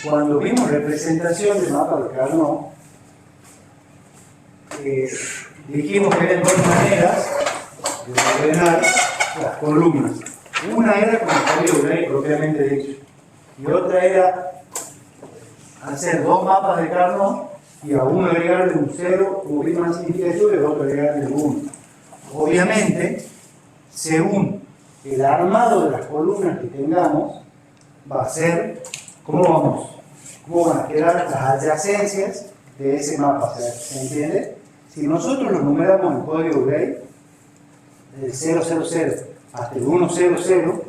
Cuando vimos representación del mapa de Carnot, dijimos que había dos maneras de ordenar las columnas. Una era con el código Gray propiamente dicho, y otra era hacer dos mapas de Carnot y a uno agregarle un 0 como bien más significativo y al otro agregarle un 1. Obviamente, según el armado de las columnas que tengamos, va a ser cómo van a quedar las adyacencias de ese mapa, ¿se entiende? Si nosotros los numeramos en código Gray, del 000 hasta el 100,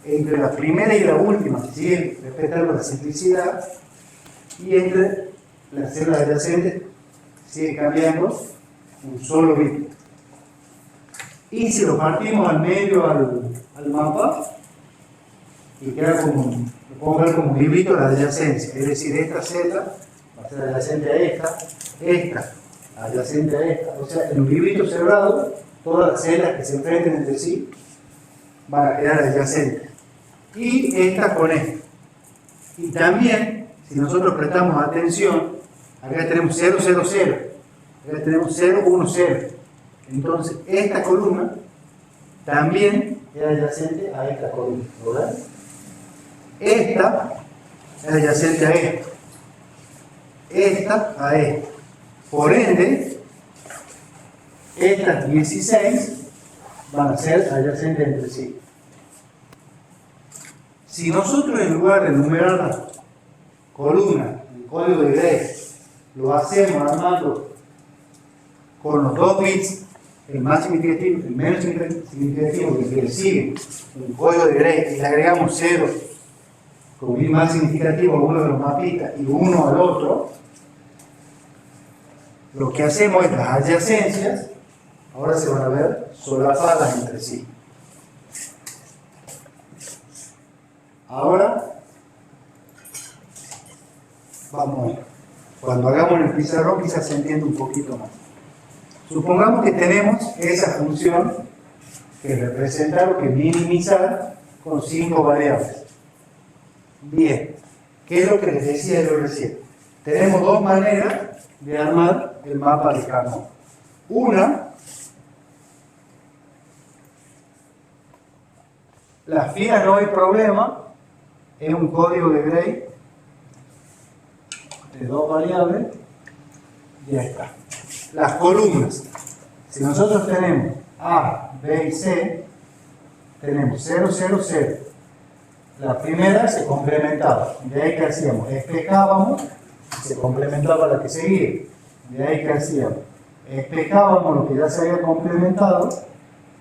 entre la primera y la última, siguen respetando la simplicidad, y entre las células adyacentes sigue cambiando un solo bit. Y si lo partimos al medio al mapa, y queda como, lo podemos ver como un librito de adyacencia, es decir, esta celda va a ser adyacente a esta adyacente a esta, o sea, en un librito cerrado, todas las celdas que se enfrenten entre sí van a quedar adyacentes, y esta con esta. Y también, si nosotros prestamos atención, acá tenemos 0, 0, 0, acá tenemos 0, 1, 0, entonces esta columna también es adyacente a esta columna, ¿verdad? Esta es adyacente a esta a esta. Por ende, estas 16 van a ser adyacentes entre sí. Si nosotros en lugar de numerar las columnas, el código de Gray, lo hacemos armando con los dos bits, el más significativo, el menos significativo, el que le sigue, el código de Gray, y le agregamos 0 con bit más significativo a uno de los mapitas y 1 al otro, lo que hacemos es las adyacencias, ahora se van a ver solapadas entre sí. Ahora, vamos, cuando hagamos en el pizarrón quizás se entiende un poquito más. Supongamos que tenemos esa función que representar o que minimizar con 5 variables. Bien, ¿qué es lo que les decía yo recién? Tenemos dos maneras de armar el mapa de Carnot. Una, las filas no hay problema, es un código de Gray de dos variables, ya está. Las columnas, si nosotros tenemos A, B y C, tenemos 0, 0, 0. La primera se complementaba, de ahí que hacíamos, espejábamos, se complementaba la que seguía, de ahí que hacíamos, espejábamos lo que ya se había complementado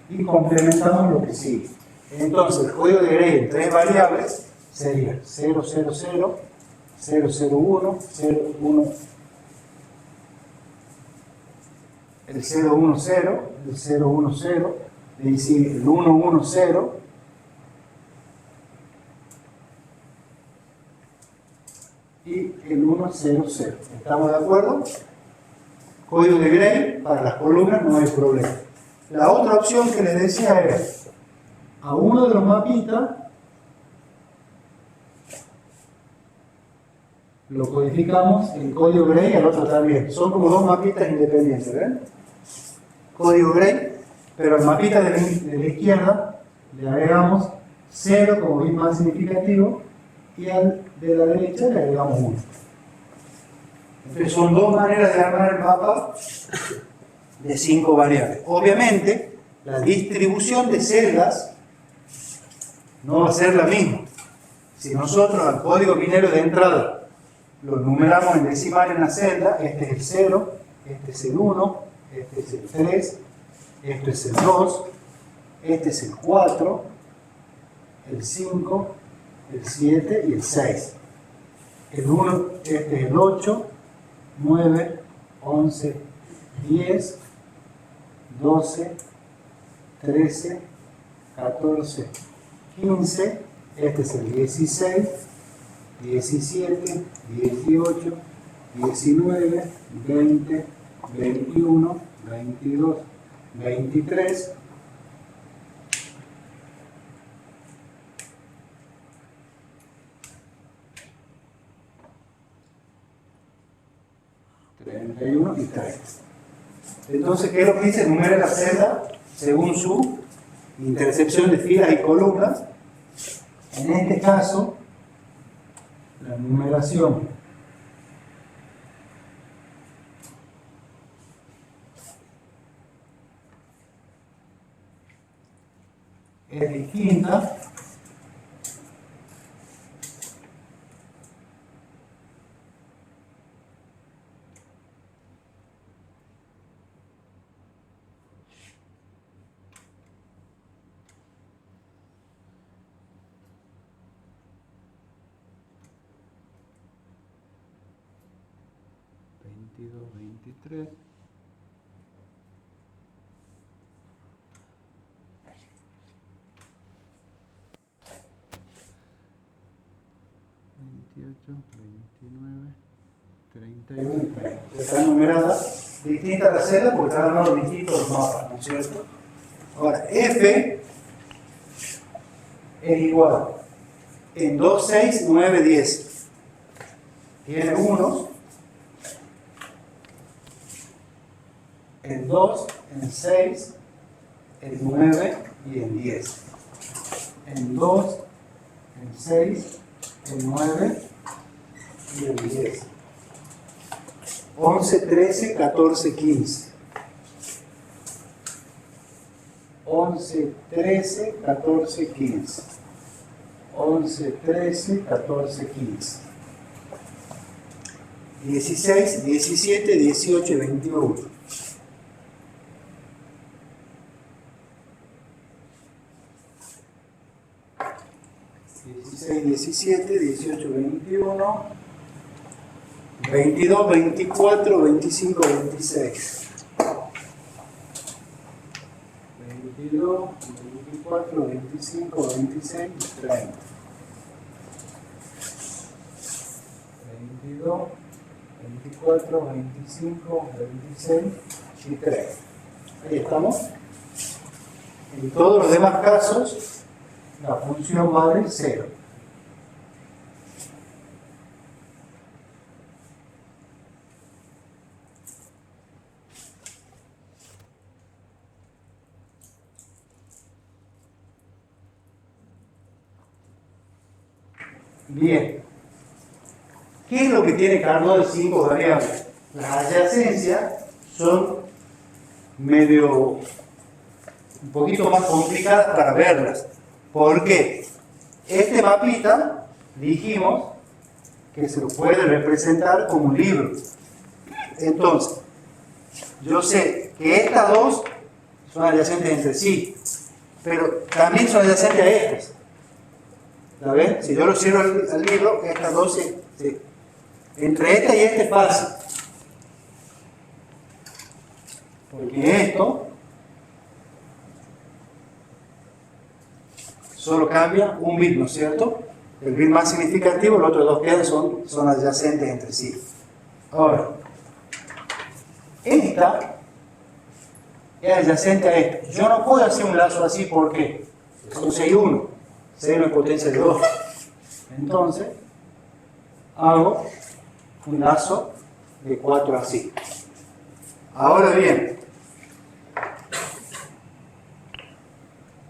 y complementamos lo que sigue. Entonces el código de Gray en tres variables sería 0, 0, 0, 0, 0, 1, 0, 1, el 0, 1, 0, el 0, 1, 0, es decir, el 1, 1, 0, y el 1, 0, 0. ¿Estamos de acuerdo? Código de Gray, para las columnas no hay problema. La otra opción que les decía era, a uno de los mapitas lo codificamos en código Gray y al otro también. Son como dos mapitas independientes, ¿ven? Código Gray, pero al mapita de la izquierda le agregamos 0 como bit más significativo y al de la derecha le agregamos 1. Entonces son dos maneras de armar el mapa de 5 variables. Obviamente, la distribución de celdas no va a ser la misma. Si nosotros al código binario de entrada lo numeramos en decimal en la celda, este es el 0, este es el 1, este es el 3, este es el 2, este es el 4, el 5, el 7 y el 6. El 1, este es el 8, 9, 11, 10, 12, 13, 14, 15, este es el 16, 17, 18, 19, 20, 21, 22, 23, 31 y 30. Entonces, ¿qué es lo que dice? Numere la celda según su intercepción de filas y columnas. En este caso, la numeración es distinta. Veintidós, 23. 29, 31 y 30. Están numeradas distintas las celdas porque están armados distintos mapas, ¿no es cierto? Ahora, F es igual en 2, 6, 9, 10. Tiene unos en 2, en 6, en 9 y en 10. En 2, en 6, en 9 y en 10. 11, 13, 14, 15. 11, 13, 14, 15. 11, 13, 14, 15. 16, 17, 18 y 21. 16, 17, 18, 21, 22, 24, 25, 26. 22, 24, 25, 26 y 30. 22, 24, 25, 26 y 30. Ahí estamos. En todos los demás casos, la función vale 0. Bien. ¿Qué es lo que tiene Carnot de 5 variables? Las adyacencias son medio un poquito más complicadas para verlas. ¿Por qué? Este mapita dijimos que se lo puede representar como un libro. Entonces, yo sé que estas dos son adyacentes entre sí, pero también son adyacentes a estas. ¿La ven? Si yo lo cierro al libro, estas dos entre esta y este es fácil. Porque esto solo cambia un bit, ¿no es cierto? El bit más significativo, los otros dos que son adyacentes entre sí. Ahora, esta es adyacente a esta. Yo no puedo hacer un lazo así porque son 6 y 1. 6 en potencia de 2. Entonces, hago un lazo de 4 así. Ahora bien,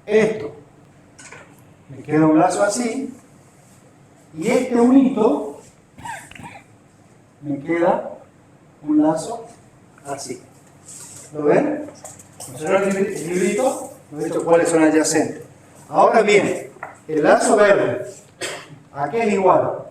esto me queda un lazo así y este unito me queda un lazo así. ¿Lo ven? ¿Observan el librito? ¿No he visto cuáles son adyacentes? Ahora bien, el lazo verde, ¿a qué es igual?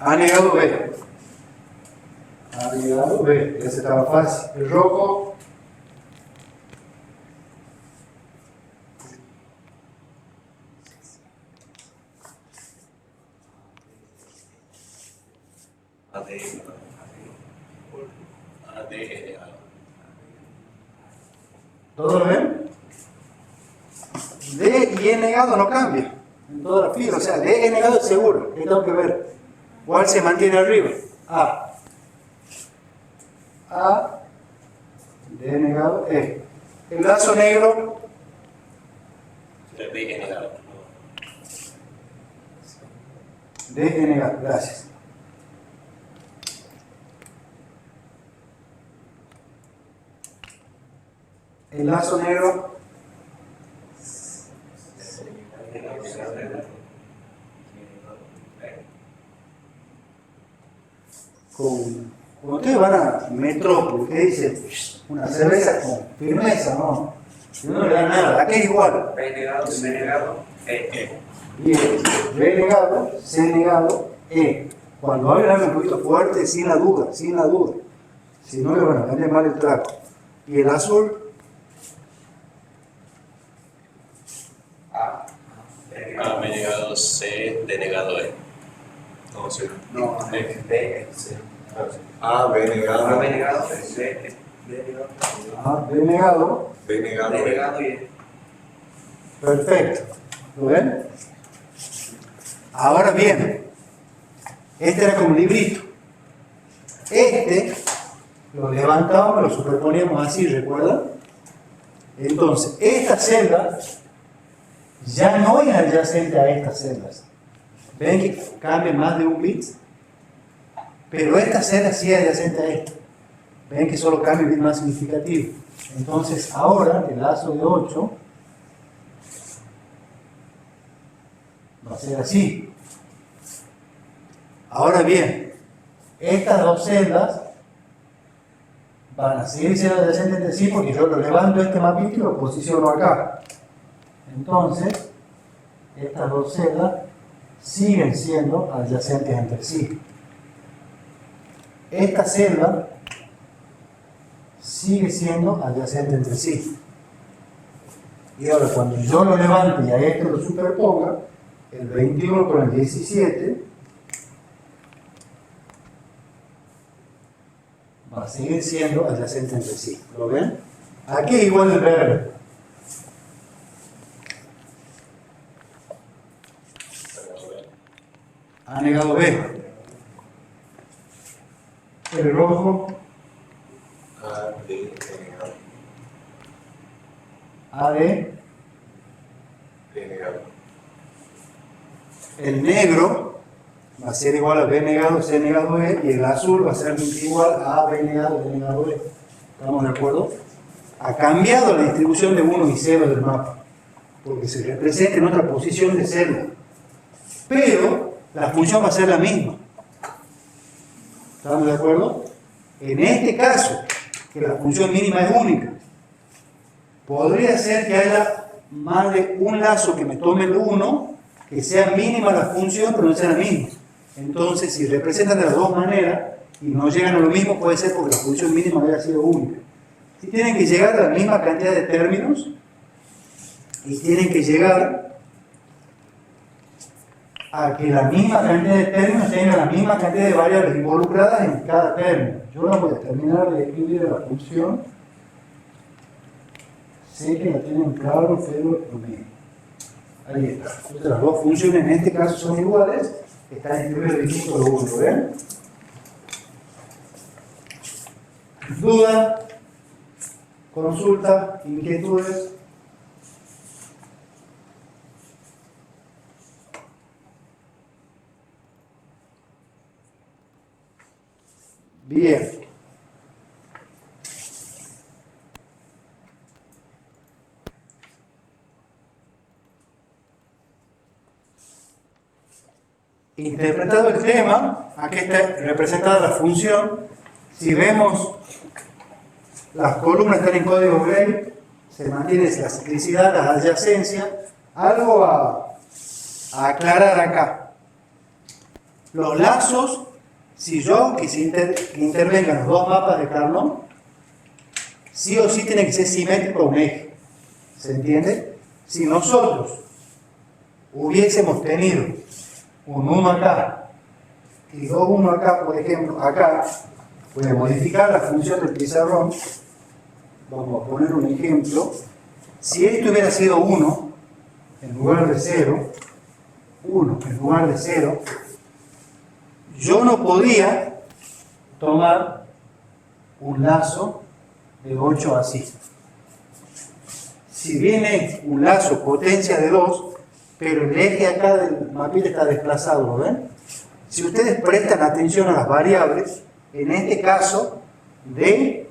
A negado B. A negado B. Ese estaba fácil. El rojo. ¿Todos lo ven? D y E negado no cambia en toda la fila. O sea, D y E negado es seguro. ¿Qué tengo que ver? ¿Cuál se mantiene arriba? A. A. D negado, E. El lazo negro. D negado. D negado, gracias. El lazo negro. Cuando ustedes van a Metrópolis, ¿qué dicen? Una cerveza con firmeza, ¿no? No le da nada, aquí es igual. B negado, C negado, E. Bien, B negado, C negado, E. Cuando hablan un poquito fuerte, sin la duda, sin la duda. Si no le van a vender mal el trago. Y el azul. A B negado, C, D negado, E. No, sí. No, B, C. A, B negado. A, B negado, B negado, A, B negado. B negado, B B. negado y E. Perfecto. ¿Lo ven? Ahora bien, este era como un librito. Este lo levantábamos, lo superponíamos así, ¿recuerdan? Entonces, esta celda ya no es adyacente a estas celdas. ¿Ven que cambia más de un bit? Pero esta celda sí es adyacente a esta. ¿Ven que solo cambia un bit más significativo? Entonces, ahora el lazo de 8 va a ser así. Ahora bien, estas dos celdas van a seguir siendo adyacentes entre sí porque yo lo levanto este mapito y lo posiciono acá. Entonces, estas dos celdas siguen siendo adyacentes entre sí. Esta celda sigue siendo adyacente entre sí. Y ahora cuando yo lo levante y a este lo superponga, el 21 con el 17 va a seguir siendo adyacente entre sí. ¿Lo ven? Aquí es igual el verde. A negado B. El rojo. A, D, negado. A de. D negado. El negro va a ser igual a B negado, C negado E, y el azul va a ser igual a B negado, D negado E. ¿Estamos de acuerdo? Ha cambiado la distribución de 1 y 0 del mapa, porque se representa en otra posición de celda. Pero la función va a ser la misma. ¿Estamos de acuerdo? En este caso, que la función mínima es única, podría ser que haya más de un lazo que me tome el 1, que sea mínima la función, pero no sea la misma. Entonces, si representan de las dos maneras y no llegan a lo mismo, puede ser porque la función mínima haya sido única. Si tienen que llegar a la misma cantidad de términos y tienen que llegar a que la misma cantidad de términos tenga la misma cantidad de variables involucradas en cada término. Yo la voy a terminar de escribir la función. Sé que la tienen claro, pero lo mismo. Ahí está. Entonces, las dos funciones en este caso son iguales. Están escribiendo el distinto lo uno, ¿ven? ¿Duda? ¿Consulta? ¿Inquietudes? Bien. Interpretado el tema, aquí está representada la función. Si vemos las columnas están en código Gray, se mantiene la ciclicidad, la adyacencia. Algo a aclarar acá. Los lazos, si yo quisiera que intervengan los dos mapas de Carnot, sí o sí tiene que ser simétrico a un eje. ¿Se entiende? Si nosotros hubiésemos tenido un 1 acá y 2, 1 acá, por ejemplo, acá, voy a modificar la función del pizarrón. Vamos a poner un ejemplo. Si esto hubiera sido 1 en lugar de 0, 1 en lugar de 0, yo no podía tomar un lazo de 8 así. Si viene un lazo potencia de 2, pero el eje acá del mapita está desplazado, ¿lo ven? Si ustedes prestan atención a las variables, en este caso, D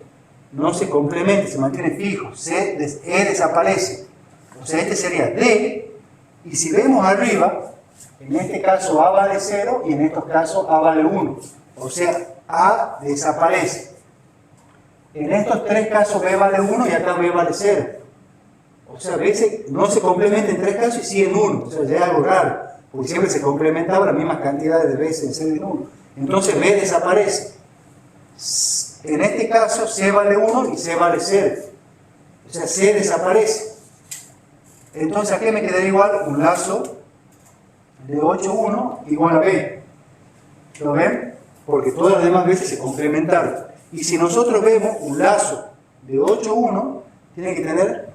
no se complementa, se mantiene fijo, E desaparece. O sea, este sería D, y si vemos arriba, en este caso A vale 0 y en estos casos A vale 1. O sea, A desaparece. En estos tres casos B vale 1 y acá B vale 0. O sea, a veces no se complementa en tres casos y sí en uno. O sea, ya es algo raro, porque siempre se complementaba las mismas cantidades de veces en 0 y en 1. Entonces B desaparece. En este caso C vale 1 y C vale 0. O sea, C desaparece. Entonces, ¿a qué me quedaría igual? Un lazo de 8, 1 igual a B. ¿Lo ven? porque todas las demás veces se complementaron. Y si nosotros vemos un lazo de 8,1, tiene que tener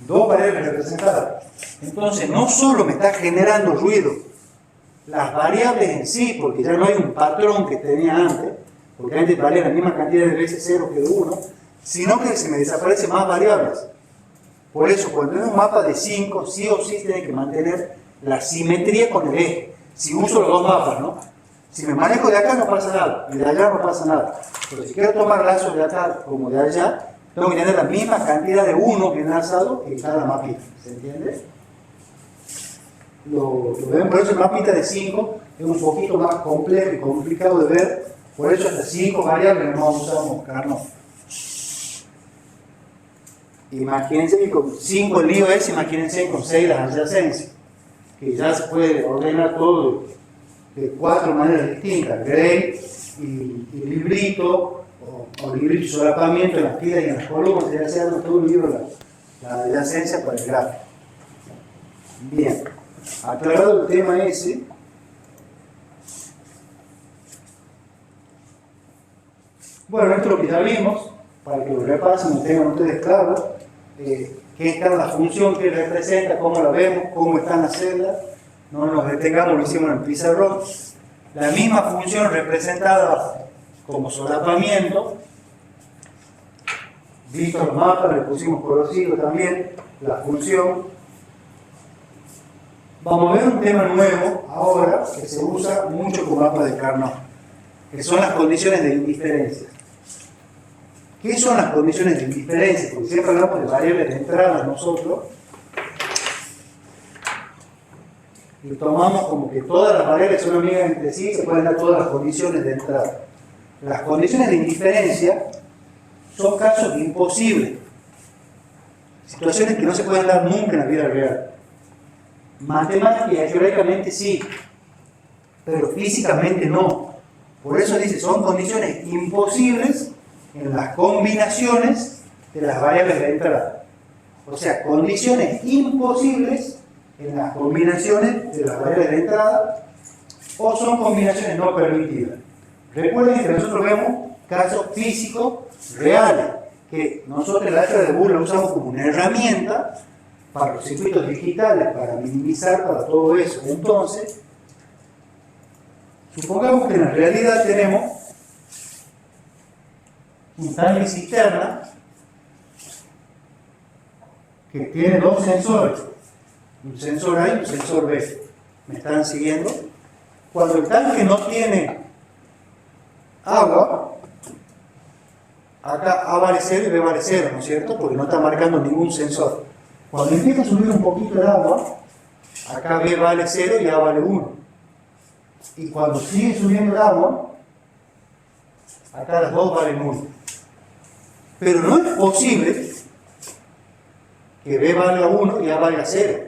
dos variables representadas. Entonces no solo me está generando ruido las variables en sí, porque ya no hay un patrón que tenía antes, porque antes valía la misma cantidad de veces 0 que de 1, sino que se me desaparecen más variables. Por eso, cuando tengo un mapa de 5, sí o sí tiene que mantener la simetría con el eje. Si uso los dos mapas, ¿no? Si me manejo de acá no pasa nada, y de allá no pasa nada. Pero si quiero tomar lazos de acá como de allá, tengo que tener la misma cantidad de 1 enlazado en cada mapita. ¿Se entiende? Lo ven, por eso el mapita de 5 es un poquito más complejo y complicado de ver. Por eso hasta 5 variables no usamos Carnot. Imagínense que con 5 el lío es, imagínense con 6 las adyacencias, que ya se puede ordenar todo de 4 maneras distintas: Gray y librito, o librito y solapamiento en las filas y en las columnas, ya se hace todo el libro la adyacencia para el gráfico. Bien, aclarado el tema ese, bueno, esto es lo que ya vimos, para que lo repasen y tengan ustedes claro. Qué es cada función que representa, cómo la vemos, cómo están las celdas. No nos detengamos, lo hicimos en el pizarrón. La misma función representada como solapamiento, visto los mapas, le pusimos colorcitos también, la función. Vamos a ver un tema nuevo ahora que se usa mucho con mapas de Carnot, que son las condiciones de indiferencia. ¿Qué son las condiciones de indiferencia? Porque siempre hablamos de variables de entrada nosotros, y tomamos como que todas las variables son amigas entre sí y se pueden dar todas las condiciones de entrada. Las condiciones de indiferencia son casos imposibles, situaciones que no se pueden dar nunca en la vida real. Matemática y algebraicamente sí, pero físicamente no. Por eso dice, son condiciones imposibles en las combinaciones de las variables de entrada. O sea, condiciones imposibles en las combinaciones de las variables de entrada, o son combinaciones no permitidas. Recuerden que nosotros vemos casos físicos reales, que nosotros el álgebra de Boole lo usamos como una herramienta para los circuitos digitales, para minimizar, para todo eso. Entonces, supongamos que en la realidad tenemos un tanque cisterna que tiene dos sensores, un sensor A y un sensor B. ¿Me están siguiendo? Cuando el tanque no tiene agua, acá A vale 0 y B vale 0, ¿no es cierto? Porque no está marcando ningún sensor. Cuando empieza a subir un poquito el agua, acá B vale 0 y A vale 1. Y cuando sigue subiendo el agua, acá las dos valen 1. Pero no es posible que B valga 1 y A valga 0,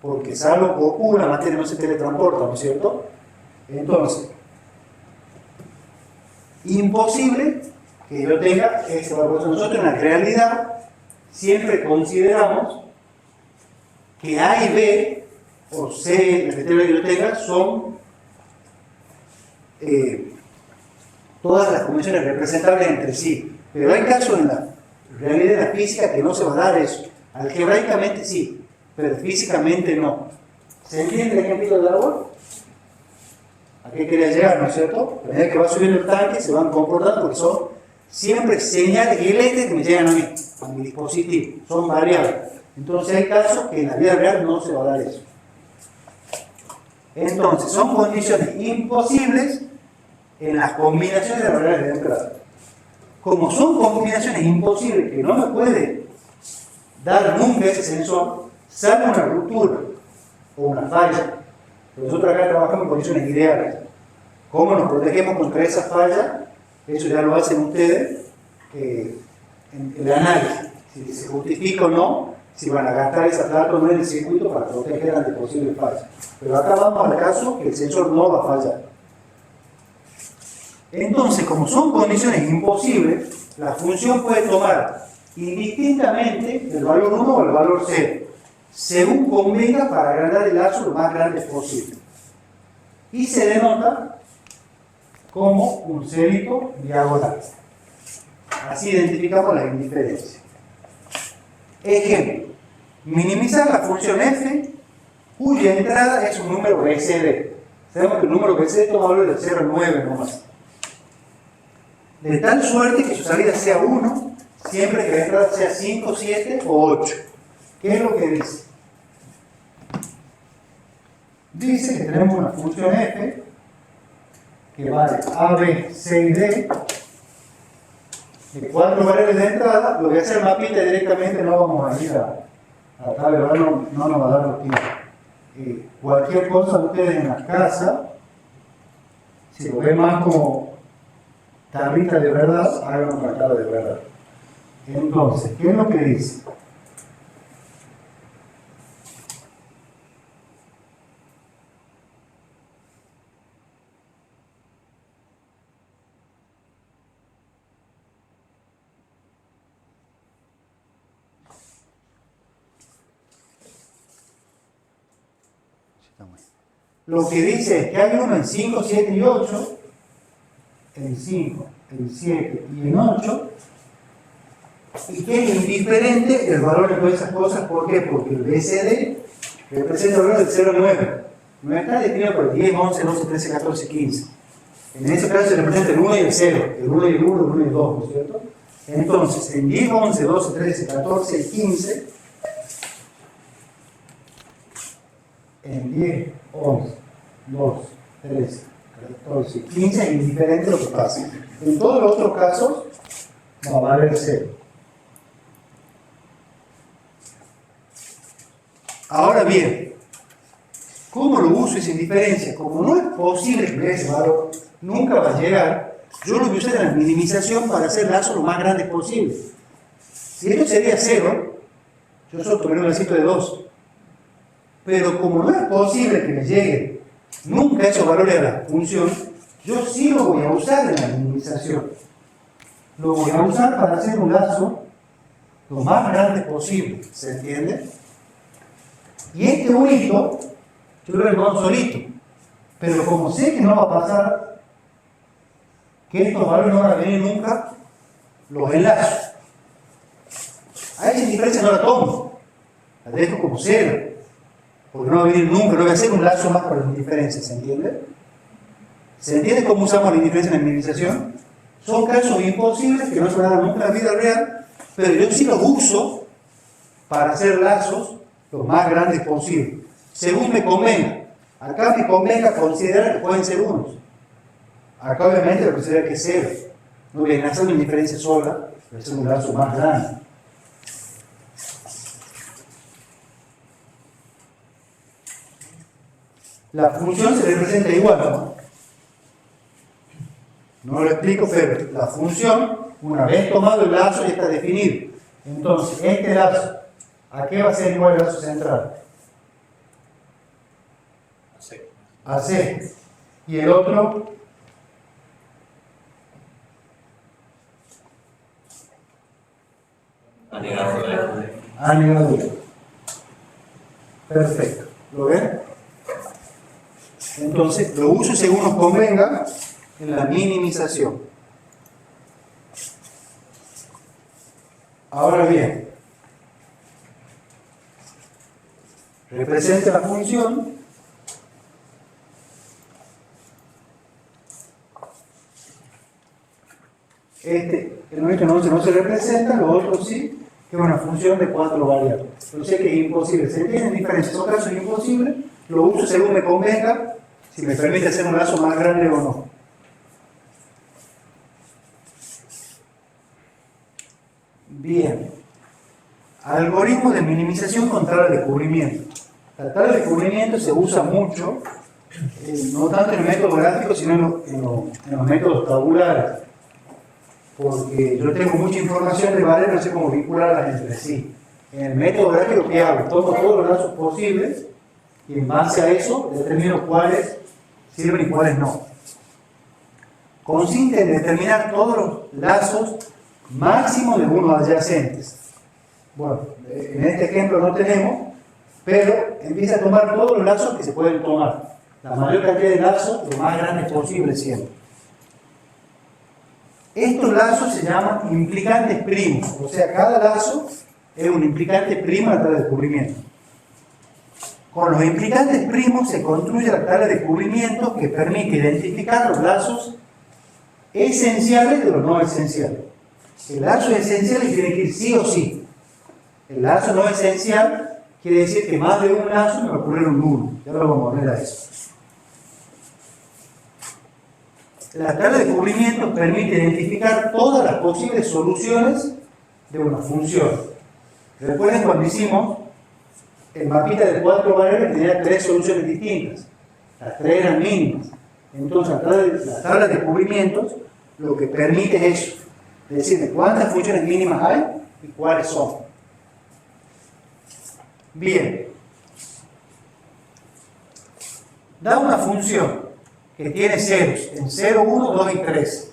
porque salvo que ocurra, la materia no se teletransporta, ¿no es cierto? Entonces, imposible que yo tenga ese valor. Nosotros en la realidad siempre consideramos que A y B, o C, la que yo tenga, son todas las convenciones representables entre sí. Pero hay casos en la realidad de la física que no se va a dar eso. Algebraicamente sí, pero físicamente no. ¿Se entiende el ejemplo del agua? ¿A qué quería llegar, no es cierto? A medida que va subiendo el tanque se van comportando porque son siempre señales eléctricas que me llegan a mi dispositivo. Son variables. Entonces hay casos que en la vida real no se va a dar eso. Entonces son condiciones imposibles en las combinaciones de las variables de entrada. Como son combinaciones imposibles que no me puede dar nunca ese sensor, salvo una ruptura o una falla. Nosotros acá trabajamos en condiciones ideales. ¿Cómo nos protegemos contra esa falla? Eso ya lo hacen ustedes en el análisis. Si se justifica o no, si van a gastar esa plata o no en el circuito para proteger ante posibles fallas. Pero acá vamos al caso que el sensor no va a fallar. Entonces, como son condiciones imposibles, la función puede tomar indistintamente el valor 1 o el valor 0, según convenga para agrandar el lazo lo más grande posible. Y se denota como un cerito diagonal. Así identificamos la indiferencia. Ejemplo, minimizar la función f cuya entrada es un número BCD. Sabemos que el número BCD toma valor de 0 a 9 nomás. De tal suerte que su salida sea 1 siempre que la entrada sea 5, 7 o 8. ¿Qué es lo que dice? Dice que tenemos una función f que vale a, b, c y d de 4 variables de entrada. Lo voy a hacer mapita directamente, no vamos a ir a tal, no nos va a dar lo que cualquier cosa ustedes en la casa, si lo ven más como tablita de verdad, hagan una tabla de verdad. Entonces, ¿qué es lo que dice? Lo que dice es que hay uno en 5, 7 y 8, en 5, en 7 y en 8, y que es indiferente el valor de todas esas cosas. ¿Por qué? Porque el BCD representa el valor del 0 a 9. No está definido por el 10, 11, 12, 13, 14, 15. En ese caso se representa el 1 y el 0, el 1 y el 1, el 1 y el 2, ¿no es cierto? Entonces, en 10, 11, 12, 13, 14 y 15, en 10, 11, 12, 13, 14 y 15 es indiferente lo que pasa. En todos los otros casos va a valer 0. Ahora bien, ¿cómo lo uso esa indiferencia? Como no es posible que ese valor nunca va a llegar, yo lo voy a usar en la minimización para hacer lazos lo más grandes posible. Si esto sería 0, yo solo tomaré un lacito de 2. Pero como no es posible que me llegue nunca esos valores a la función, yo sí lo voy a usar en la minimización. Lo voy a usar para hacer un lazo lo más grande posible. ¿Se entiende? Y este bonito, yo lo recojo solito. Pero como sé que no va a pasar, que estos valores no van a venir nunca, los enlazo. A esa indiferencia no la tomo. La dejo como 0. Porque no va a venir nunca, no voy a hacer un lazo más por la indiferencia, ¿se entiende? ¿Se entiende cómo usamos la indiferencia en la minimización? Son casos imposibles que no se van a dar nunca en la vida real, pero yo sí los uso para hacer lazos lo más grandes posible, según me convenga. Acá me convenga considerar que pueden ser unos. Acá obviamente lo considero que es 0. No voy a hacer una indiferencia sola, voy a hacer un lazo más grande. La función se representa igual, ¿no? No lo explico, pero la función, una vez tomado el lazo, ya está definido. Entonces, este lazo, ¿a qué va a ser igual el lazo central? A C. Y el otro, a negadura. Perfecto. ¿Lo ven? Entonces, lo uso según nos convenga en la minimización. Ahora bien, represente la función el nuestro no se representa, lo otro sí, que es una función de 4 variables. Yo sé que es imposible, se entienden diferencias, son casos imposibles, lo uso según me convenga, si me permite hacer un lazo más grande o no. Bien. Algoritmo de minimización con tabla de cubrimiento. La tabla de cubrimiento se usa mucho, no tanto en el método gráfico, sino en los métodos tabulares. Porque yo tengo mucha información de variables, no sé cómo vincularlas entre sí. En el método gráfico, ¿qué hago? Tomo todos los lazos posibles y en base a eso determino cuáles sirven y cuáles no. Consiste en determinar todos los lazos máximos de unos adyacentes. Bueno, en este ejemplo no tenemos, pero empieza a tomar todos los lazos que se pueden tomar. La mayor cantidad de lazos, lo más grandes posible siempre. Estos lazos se llaman implicantes primos, o sea, cada lazo es un implicante primo en la tabla de descubrimiento. Con los implicantes primos se construye la tabla de descubrimiento que permite identificar los lazos esenciales de los no esenciales. El lazo esencial tiene que ir sí o sí. El lazo no esencial quiere decir que más de un lazo me va a ocurrir un nulo. Ya lo vamos a ver a eso. La tabla de descubrimiento permite identificar todas las posibles soluciones de una función. Recuerden cuando hicimos el mapita de 4 variables, tenía 3 soluciones distintas. Las 3 eran mínimas. Entonces la tabla de descubrimientos lo que permite es eso. Es decir, cuántas funciones mínimas hay y cuáles son. Bien. Da una función que tiene ceros en 0, 1, 2 y 3.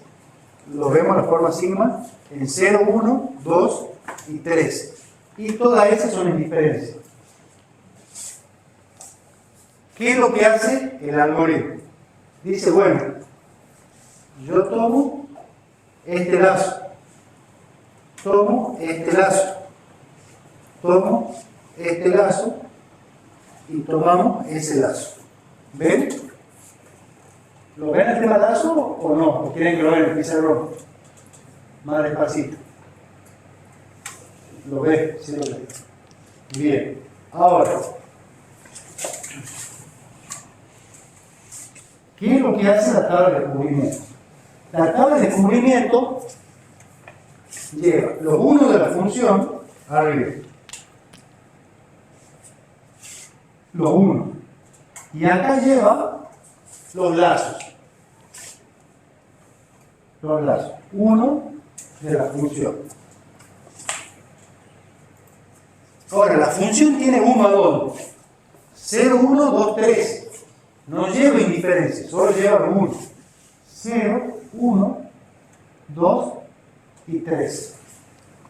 Lo vemos en la forma sigma en 0, 1, 2 y 3. Y todas esas son indiferencias. ¿Qué es lo que hace el algoritmo? Dice, bueno, yo tomo este lazo, tomo este lazo, tomo este lazo y tomamos ese lazo. ¿Ven? ¿Lo ven el tema lazo o no? ¿O quieren que lo vean en el pizarrón? Más despacito. ¿Lo ven? Sí lo ven. Bien. Ahora, ¿qué es lo que hace la tabla de descubrimiento? La tabla de descubrimiento lleva los unos de la función arriba. Los unos. Y acá lleva los lazos. Los lazos. Uno de la función. Ahora, la función tiene un valor. 0, 1, 2, 3. No lleva indiferencia, solo lleva 1. 0, 1, 2 y 3.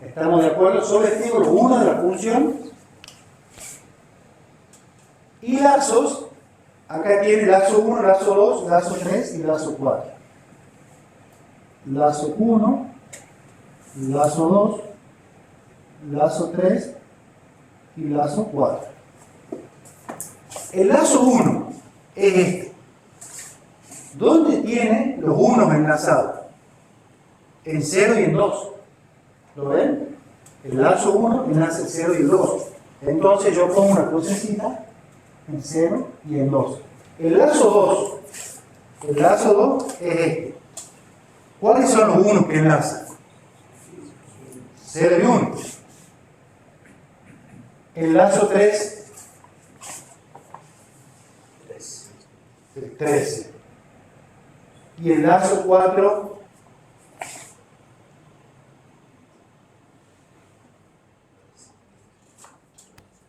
¿Estamos de acuerdo? Solo escribo los 1 de la función. Y lazos, acá tiene lazo 1, lazo 2, lazo 3 y lazo 4. Lazo 1, lazo 2, lazo 3 y lazo 4. El lazo 1 es este. ¿Dónde tiene los unos enlazados? En 0 y en 2. ¿Lo ven? El lazo 1 enlaza el 0 y el 2. Entonces yo pongo una crucecita en 0 y en 2. El lazo 2 es este. ¿Cuáles son los unos que enlazan? 0 y 1. El lazo 3, el 13. Y el lazo 4,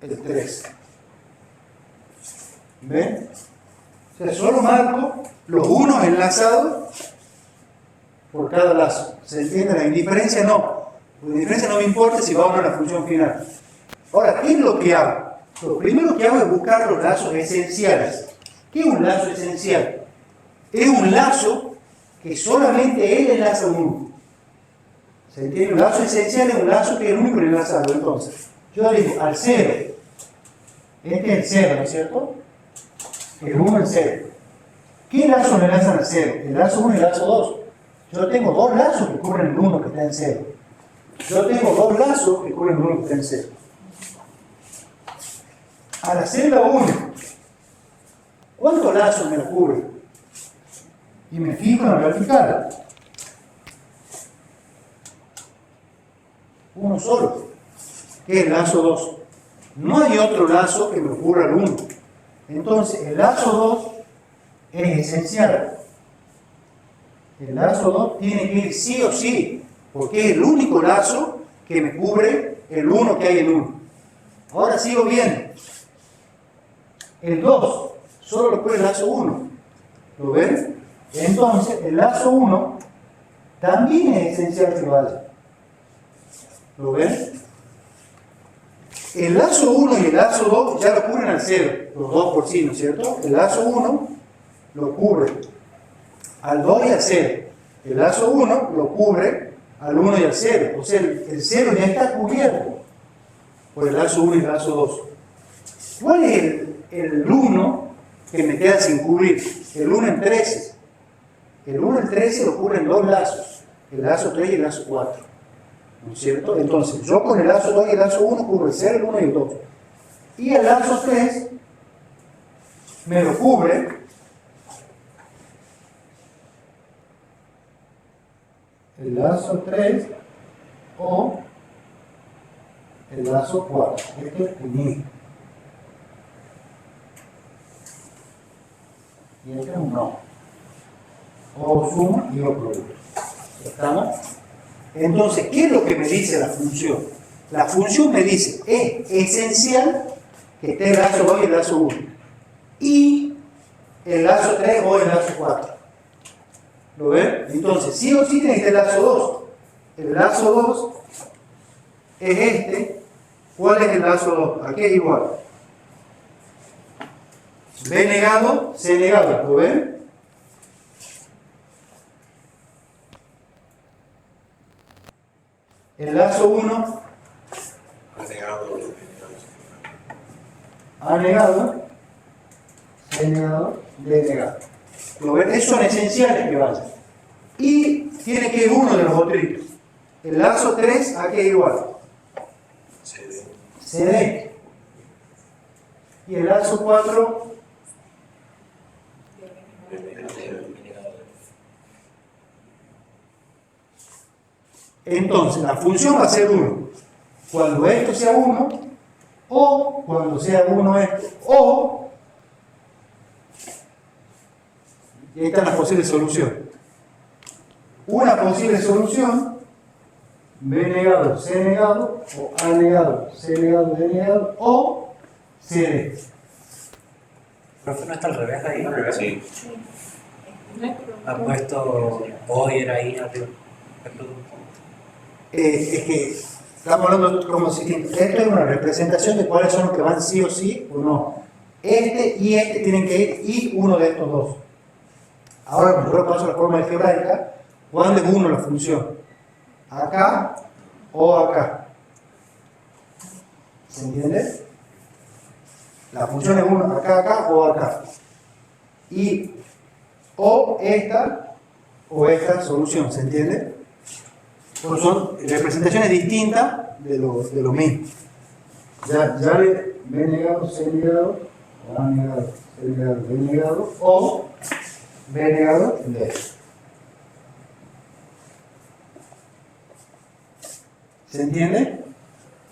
el 13. ¿Ven? O sea, solo marco los unos enlazados por cada lazo. ¿Se entiende? La indiferencia no. La indiferencia no me importa si vamos a la función final. Ahora, ¿qué es lo que hago? Lo primero que hago es buscar los lazos esenciales. ¿Qué es un lazo esencial? Es un lazo que solamente él enlaza uno. ¿Se entiende? Un lazo esencial es un lazo que es el único enlazado. Entonces, yo digo al 0. Este es el 0, ¿no es cierto? El 1 es 0. ¿Qué lazos le enlazan al 0? El lazo 1 y el lazo 2. Yo tengo dos lazos que cubren el 1 que está en 0. Yo tengo dos lazos que cubren el 1 que está en 0. A la celda 1, ¿cuántos lazos me la cubren? Y me fijo en la vertical. Uno solo, que es el lazo 2. No hay otro lazo que me cubra el 1. Entonces, el lazo 2 es esencial. El lazo 2 tiene que ir sí o sí, porque es el único lazo que me cubre el 1 que hay en 1. Ahora sigo bien. El 2 solo lo cubre el lazo 1. ¿Lo ven? Entonces, el lazo 1 también es esencial que vaya. ¿Lo ven? El lazo 1 y el lazo 2 ya lo cubren al 0, los dos por sí, ¿no es cierto? El lazo 1 lo cubre al 2 y al 0. El lazo 1 lo cubre al 1 y al 0. O sea, el 0 ya está cubierto por el lazo 1 y el lazo 2. ¿Cuál es el 1 que me queda sin cubrir? El 1 en 13. El 1 en 13 lo cubren dos lazos, el lazo 3 y el lazo 4. ¿No es cierto? Entonces, yo con el lazo 2 y el lazo 1 cubro el 0, el 1 y el 2. Y el lazo 3 me lo cubre el lazo 3 o el lazo 4. Este es el mismo. Y este es un no. O suma y lo producto. ¿Estamos? Entonces, ¿qué es lo que me dice la función? La función me dice, es esencial que esté el lazo 2 y el lazo 1. Y el lazo 3 o el lazo 4. ¿Lo ven? Entonces, sí o sí tiene que estar el lazo 2. El lazo 2 es este. ¿Cuál es el lazo 2? Aquí es igual. B negado, C negado. ¿Lo ven? El lazo 1 A negado, C negado, D negado. ¿Lo ven? Esos son esenciales que vayan. Y tiene que ir uno de los otros. El lazo 3 aquí es igual. CD. Y el lazo 4 entonces la función va a ser 1 cuando esto sea 1 o cuando sea 1 esto o y ahí están las posibles soluciones. Una posible solución B negado, C negado o A negado, C negado, D negado o CD. Profe, ¿no está al revés ahí? Sí. Ha puesto O y era ahí arriba. Es que estamos hablando como si esto es una representación de cuáles son los que van sí o sí o no. Este y este tienen que ir y uno de estos dos. Ahora yo paso la forma algebraica. ¿Cuándo es uno la función? Acá o acá. ¿Se entiende? La función es uno acá, acá o acá. Y o esta solución. ¿Se entiende? Pues son representaciones distintas de lo mismo. Ya le B negado, C negado, o A negado, C negado, B negado, o B negado, D. ¿Se entiende?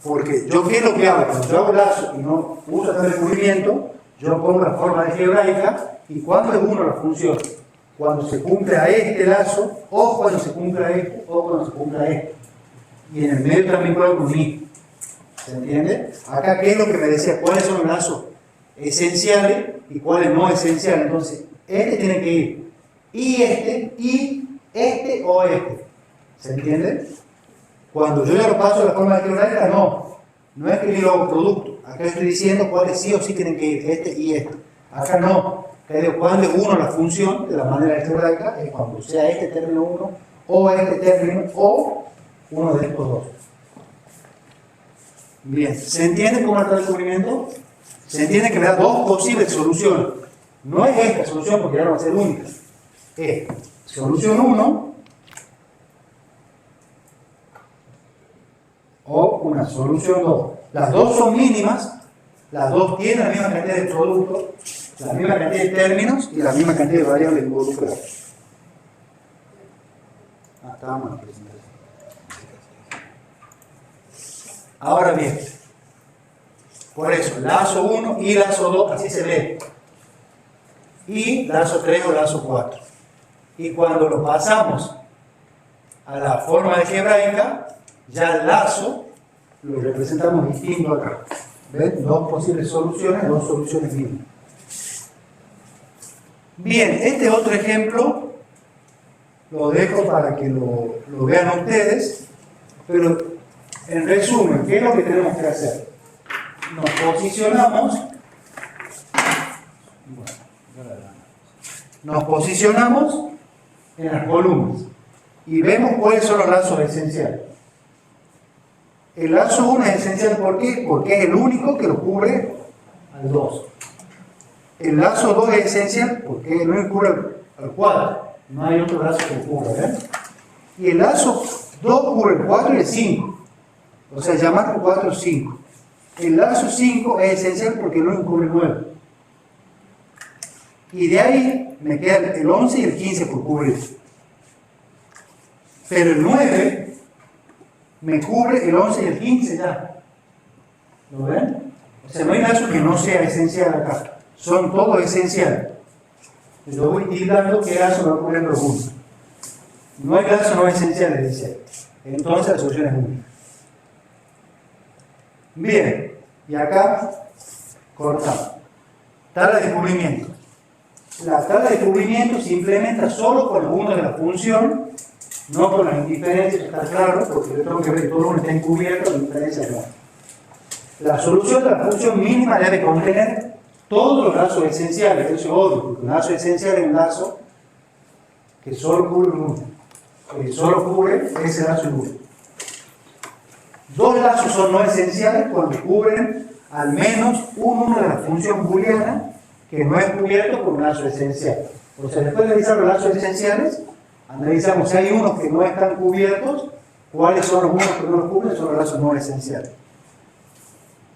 Porque yo, ¿qué es lo que hago? Cuando yo hago lazo y no uso tal descubrimiento, yo pongo la forma algebraica y ¿cuándo es uno la función? Cuando se cumple a este lazo, o cuando se cumple a este, o cuando se cumple a este. Y en el medio también puedo unir. ¿Se entiende? Acá, ¿qué es lo que me decía? ¿Cuáles son los lazos esenciales y cuáles no esenciales? Entonces, este tiene que ir. Y este o este. ¿Se entiende? Cuando yo ya lo paso a la forma algebraica, no. No es que yo lo hago producto. Acá estoy diciendo cuáles sí o sí tienen que ir. Este y este. Acá no. Cuando es uno la función de la manera algebraica es cuando sea este término 1 o este término o uno de estos dos. Bien, ¿se entiende cómo está el descubrimiento? Se entiende que me da dos posibles soluciones. No es esta solución porque ya no va a ser única. Es solución 1 o una solución 2. Las dos son mínimas, las dos tienen la misma cantidad de productos, la misma cantidad de términos y la misma cantidad de variables involucradas. Estábamos en la presentación. Ahora bien, por eso, lazo 1 y lazo 2, así se lee. Y lazo 3 o lazo 4. Y cuando lo pasamos a la forma algebraica, ya el lazo lo representamos distinto acá. ¿Ven? Dos posibles soluciones, dos soluciones mismas. Bien, este otro ejemplo lo dejo para que lo vean ustedes, pero en resumen, ¿qué es lo que tenemos que hacer? Nos posicionamos, en las columnas. y vemos cuáles son los lazos esenciales. El lazo 1 es esencial, ¿por qué? Porque es el único que lo cubre al 2. El lazo 2 es esencial porque no lo cubre al 4. No hay otro lazo que lo cubra, ¿verdad? Y el lazo 2 cubre el 4 y el 5. O sea, llamar 4 5. El lazo 5 es esencial porque no cubre el 9. Y de ahí me quedan el 11 y el 15 por cubrir. Pero el 9 me cubre el 11 y el 15 ya. ¿Lo ven? O sea, no hay lazo que no sea esencial acá. Son todos esenciales. Yo voy tildando qué lazo va cubriendo los unos. No hay lazo no esencial, dice. Entonces la solución es única. Bien, y acá cortamos. Tabla de cubrimiento. La tabla de cubrimiento se implementa solo con los unos de la función, no con las indiferencias, está claro, porque yo tengo que ver que todo uno está encubierto, las indiferencias no. La solución de la función mínima debe contener todos los lazos esenciales, eso es obvio, porque un lazo esencial es un lazo que solo cubre uno, que solo cubre ese lazo uno. Dos lazos son no esenciales cuando cubren al menos un uno de la función booleana que no es cubierto por un lazo esencial. O sea, después de analizar los lazos esenciales, analizamos si hay unos que no están cubiertos, cuáles son los unos que no los cubren, son los lazos no esenciales.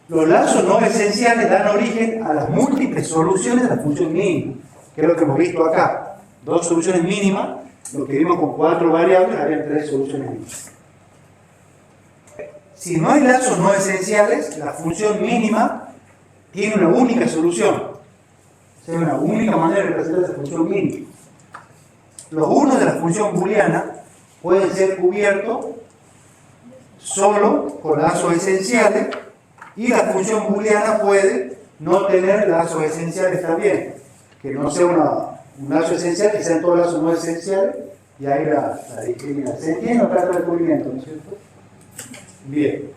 Los lazos no esenciales dan origen a las múltiples soluciones de la función mínima, que es lo que hemos visto acá. Dos soluciones mínimas, lo que vimos con 4 variables, había 3 soluciones mínimas. Si no hay lazos no esenciales, la función mínima tiene una única solución. O sea, una única manera de representar esa función mínima. Los unos de la función booleana pueden ser cubiertos solo con lazos esenciales, y la función booleana puede no tener lazos esenciales también. Que no sea un lazo esencial, que sean todos lazos no esenciales, y ahí la discrimina. ¿Se entiende o trata de cubrimiento, no es cierto? Bien.